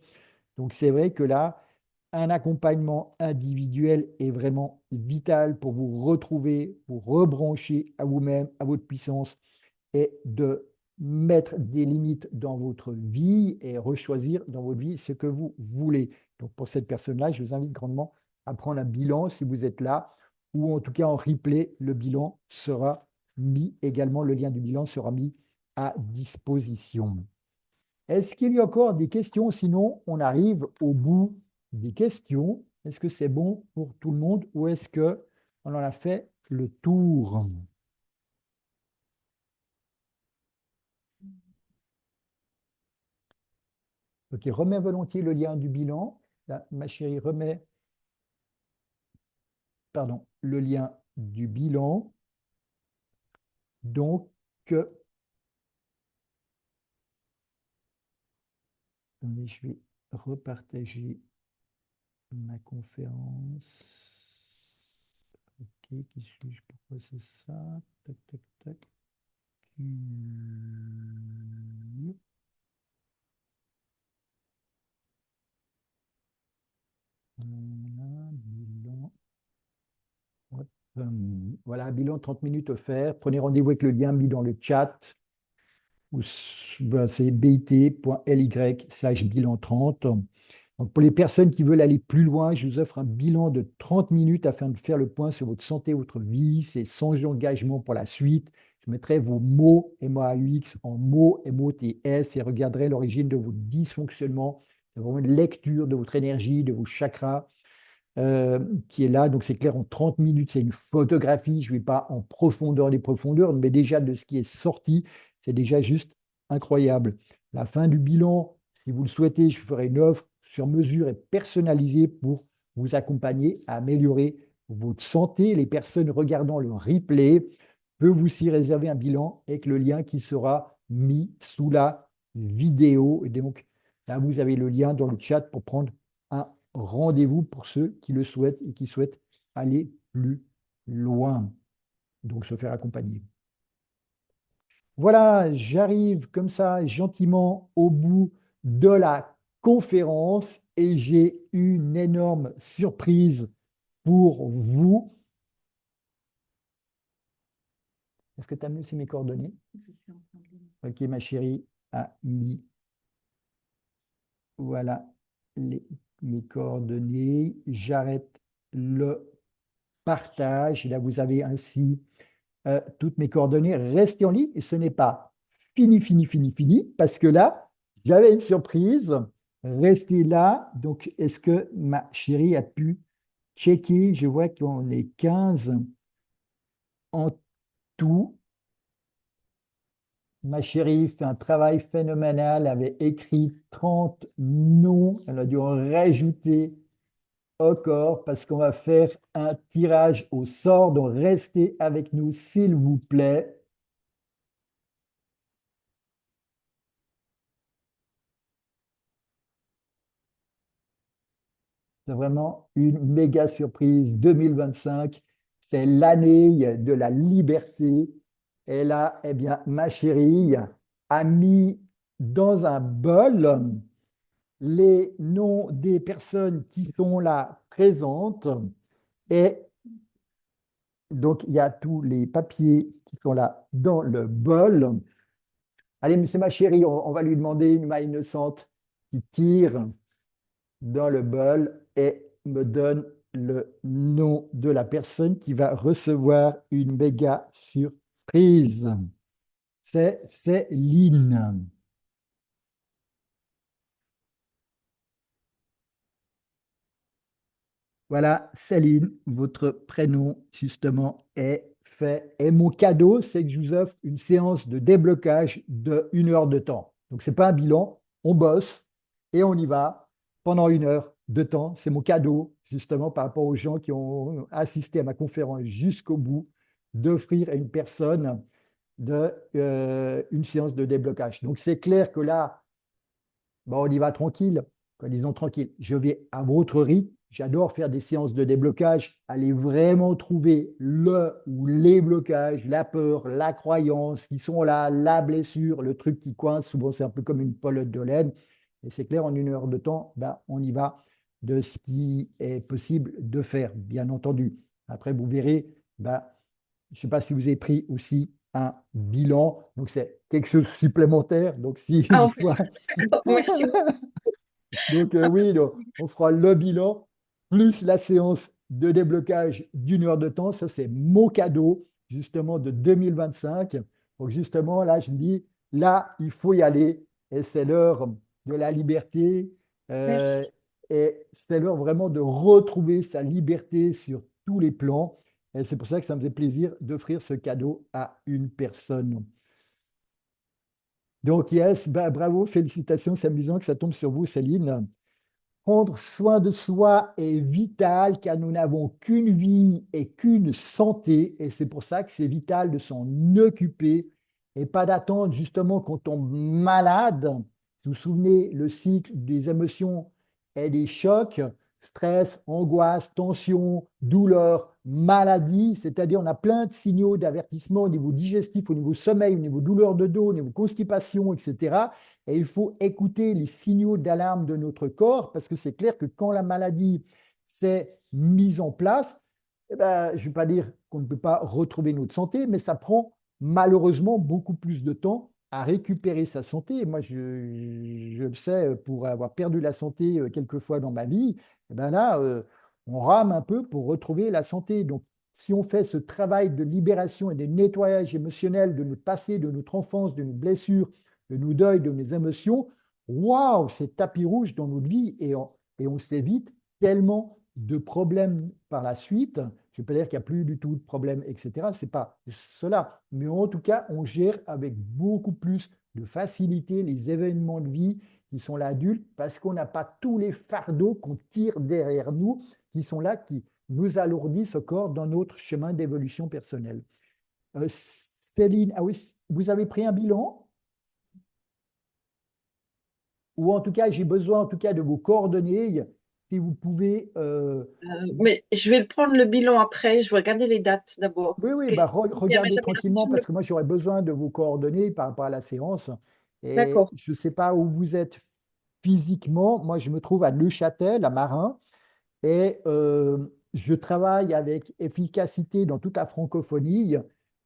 Donc, c'est vrai que là, un accompagnement individuel est vraiment vital pour vous retrouver, vous rebrancher à vous-même, à votre puissance et de mettre des limites dans votre vie et rechoisir dans votre vie ce que vous voulez. Donc pour cette personne-là, je vous invite grandement à prendre un bilan si vous êtes là, ou en tout cas en replay, le bilan sera mis également, le lien du bilan sera mis à disposition. Est-ce qu'il y a encore des questions? Sinon, on arrive au bout des questions. Est-ce que c'est bon pour tout le monde ou est-ce que on en a fait le tour? Ok, remets volontiers le lien du bilan. Là, ma chérie, remets, pardon, le lien du bilan. Donc, attendez, je vais repartager ma conférence. Ok, qui suis-je? Pourquoi c'est ça? Tac, tac, tac. Voilà, bilan. Hop, voilà, bilan 30 minutes offert. Prenez rendez-vous avec le lien mis dans le chat. Ben, c'est bit.ly/bilan 30. Donc, pour les personnes qui veulent aller plus loin, je vous offre un bilan de 30 minutes afin de faire le point sur votre santé, votre vie. C'est sans engagement pour la suite. Je mettrai vos mots MAUX en mots MOTS et regarderai l'origine de vos dysfonctionnements. C'est vraiment une lecture de votre énergie, de vos chakras qui est là. Donc, c'est clair, en 30 minutes, c'est une photographie. Je ne vais pas en profondeur des profondeurs, mais déjà de ce qui est sorti, c'est déjà juste incroyable. La fin du bilan, si vous le souhaitez, je ferai une offre sur mesure et personnalisée pour vous accompagner à améliorer votre santé. Les personnes regardant le replay peuvent aussi réserver un bilan avec le lien qui sera mis sous la vidéo. Et donc, là, vous avez le lien dans le chat pour prendre un rendez-vous pour ceux qui le souhaitent et qui souhaitent aller plus loin, donc se faire accompagner. Voilà, j'arrive comme ça gentiment au bout de la conférence et j'ai une énorme surprise pour vous. Est-ce que tu as mis aussi mes coordonnées? Ok, ma chérie a mis, voilà, mes coordonnées. J'arrête le partage. Là, vous avez ainsi toutes mes coordonnées. Restez en ligne et ce n'est pas fini, fini, fini, fini, parce que là, j'avais une surprise. Restez là. Donc, est-ce que ma chérie a pu checker? Je vois qu'on est 15 en tout. Ma chérie fait un travail phénoménal. Elle avait écrit 30 noms. Elle a dû en rajouter encore parce qu'on va faire un tirage au sort. Donc, restez avec nous, s'il vous plaît. C'est vraiment une méga surprise. 2025, c'est l'année de la liberté. Et là, eh bien, ma chérie a mis dans un bol les noms des personnes qui sont là présentes. Et donc, il y a tous les papiers qui sont là dans le bol. Allez, mais c'est ma chérie, on va lui demander une main innocente qui tire dans le bol et me donne le nom de la personne qui va recevoir une méga surprise. C'est Céline. Voilà, Céline, votre prénom justement est fait. Et mon cadeau, c'est que je vous offre une séance de déblocage de 1 heure de temps. Donc, ce n'est pas un bilan, on bosse et on y va pendant 1 heure de temps. C'est mon cadeau justement par rapport aux gens qui ont assisté à ma conférence jusqu'au bout, d'offrir à une personne une séance de déblocage. Donc, c'est clair que là, bon, on y va tranquille. Disons tranquille. Je vais à votre rythme. J'adore faire des séances de déblocage, aller vraiment trouver le ou les blocages, la peur, la croyance qui sont là, la blessure, le truc qui coince. Souvent, c'est un peu comme une pelote de laine. Et c'est clair, en 1 heure de temps, ben, on y va de ce qui est possible de faire, bien entendu. Après, vous verrez, ben, je ne sais pas si vous avez pris aussi un bilan. Donc, c'est quelque chose de supplémentaire. Donc, si Ah, une en fois. plus, d'accord, merci beaucoup. Donc, Ça oui, donc, on fera le bilan plus la séance de déblocage d'1 heure de temps. Ça, c'est mon cadeau, justement, de 2025. Donc, justement, là, je me dis, là, il faut y aller. Et c'est l'heure de la liberté. euh, merci. et c'est l'heure vraiment de retrouver sa liberté sur tous les plans. Et c'est pour ça que ça me fait plaisir d'offrir ce cadeau à une personne. Donc, yes, bah, bravo, félicitations. C'est amusant que ça tombe sur vous, Céline. Prendre soin de soi est vital car nous n'avons qu'une vie et qu'une santé et c'est pour ça que c'est vital de s'en occuper et pas d'attendre justement qu'on tombe malade. Vous vous souvenez, le cycle des émotions et des chocs, stress, angoisse, tension, douleur, maladie, c'est-à-dire on a plein de signaux d'avertissement au niveau digestif, au niveau sommeil, au niveau douleur de dos, au niveau constipation, etc. Et il faut écouter les signaux d'alarme de notre corps parce que c'est clair que quand la maladie s'est mise en place, eh ben, je ne vais pas dire qu'on ne peut pas retrouver notre santé, mais ça prend malheureusement beaucoup plus de temps à récupérer sa santé. Et moi, je le sais, pour avoir perdu la santé quelques fois dans ma vie, eh ben là, on rame un peu pour retrouver la santé. Donc, si on fait ce travail de libération et de nettoyage émotionnel de notre passé, de notre enfance, de nos blessures, de nos deuils, de nos émotions, waouh, c'est tapis rouge dans notre vie et on s'évite tellement de problèmes par la suite. Je ne vais pas dire qu'il n'y a plus du tout de problèmes, etc. Ce n'est pas cela. Mais en tout cas, on gère avec beaucoup plus de facilité les événements de vie qui sont l'adulte parce qu'on n'a pas tous les fardeaux qu'on tire derrière nous qui sont là, qui nous alourdissent encore dans notre chemin d'évolution personnelle. Céline, ah oui, vous avez pris un bilan? Ou en tout cas, j'ai besoin en tout cas de vos coordonnées. Si vous pouvez, Mais je vais prendre le bilan après. Je vais regarder les dates d'abord. oui, oui, bah, Qu'est-ce qu'il y avait? regardez J'avais tranquillement l'impression de parce que moi, j'aurais besoin de vos coordonnées par rapport à la séance. Et D'accord. je ne sais pas où vous êtes physiquement. Moi, je me trouve à Neuchâtel, à Marin, et je travaille avec efficacité dans toute la francophonie.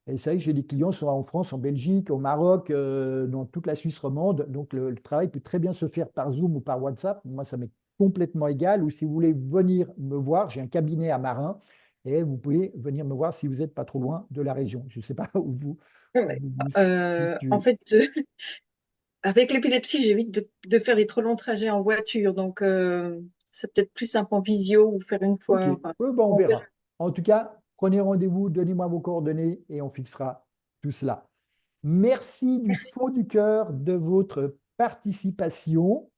Et c'est vrai que j'ai des clients soit en France, en Belgique, au Maroc, dans toute la Suisse romande. Donc, le travail peut très bien se faire par Zoom ou par WhatsApp. Moi, ça m'est complètement égal. Ou si vous voulez venir me voir, j'ai un cabinet à Marin et vous pouvez venir me voir si vous n'êtes pas trop loin de la région. Je ne sais pas Ouais. où vous En situez. fait, avec l'épilepsie, j'évite de faire les trop longs trajets en voiture. Donc, c'est peut-être plus simple en visio ou faire une Ok, fois. oui, Enfin, ben, on on verra. verra. En tout cas, prenez rendez-vous, donnez-moi vos coordonnées et on fixera tout cela. Merci du Merci. fond du cœur de votre participation.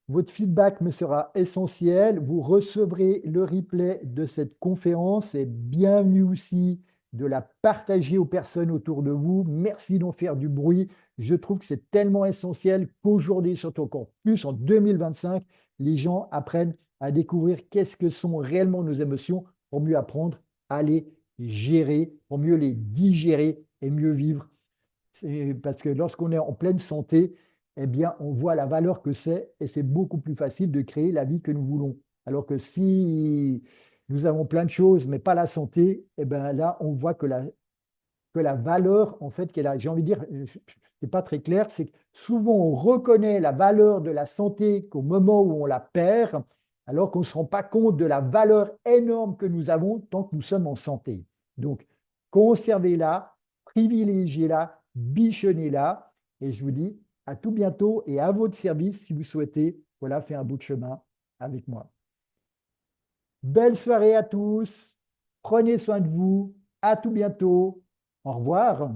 Votre feedback me sera essentiel. Vous recevrez le replay de cette conférence et bienvenue aussi de la partager aux personnes autour de vous. Merci d'en faire du bruit. Je trouve que c'est tellement essentiel qu'aujourd'hui, surtout encore plus en 2025, les gens apprennent à découvrir qu'est-ce que sont réellement nos émotions pour mieux apprendre à les gérer, pour mieux les digérer et mieux vivre Parce que lorsqu'on est en pleine santé, eh bien, on voit la valeur que c'est et c'est beaucoup plus facile de créer la vie que nous voulons. Alors que si nous avons plein de choses, mais pas la santé, eh bien là, on voit que la valeur, en fait, qu'elle a, j'ai envie de dire, c'est pas très clair, c'est que souvent on reconnaît la valeur de la santé qu'au moment où on la perd, alors qu'on ne se rend pas compte de la valeur énorme que nous avons tant que nous sommes en santé. Donc, conservez-la, privilégiez-la, bichonnez-la, et je vous dis à tout bientôt et à votre service si vous souhaitez voilà, faire un bout de chemin avec moi. Belle soirée à tous, prenez soin de vous, à tout bientôt. Au revoir.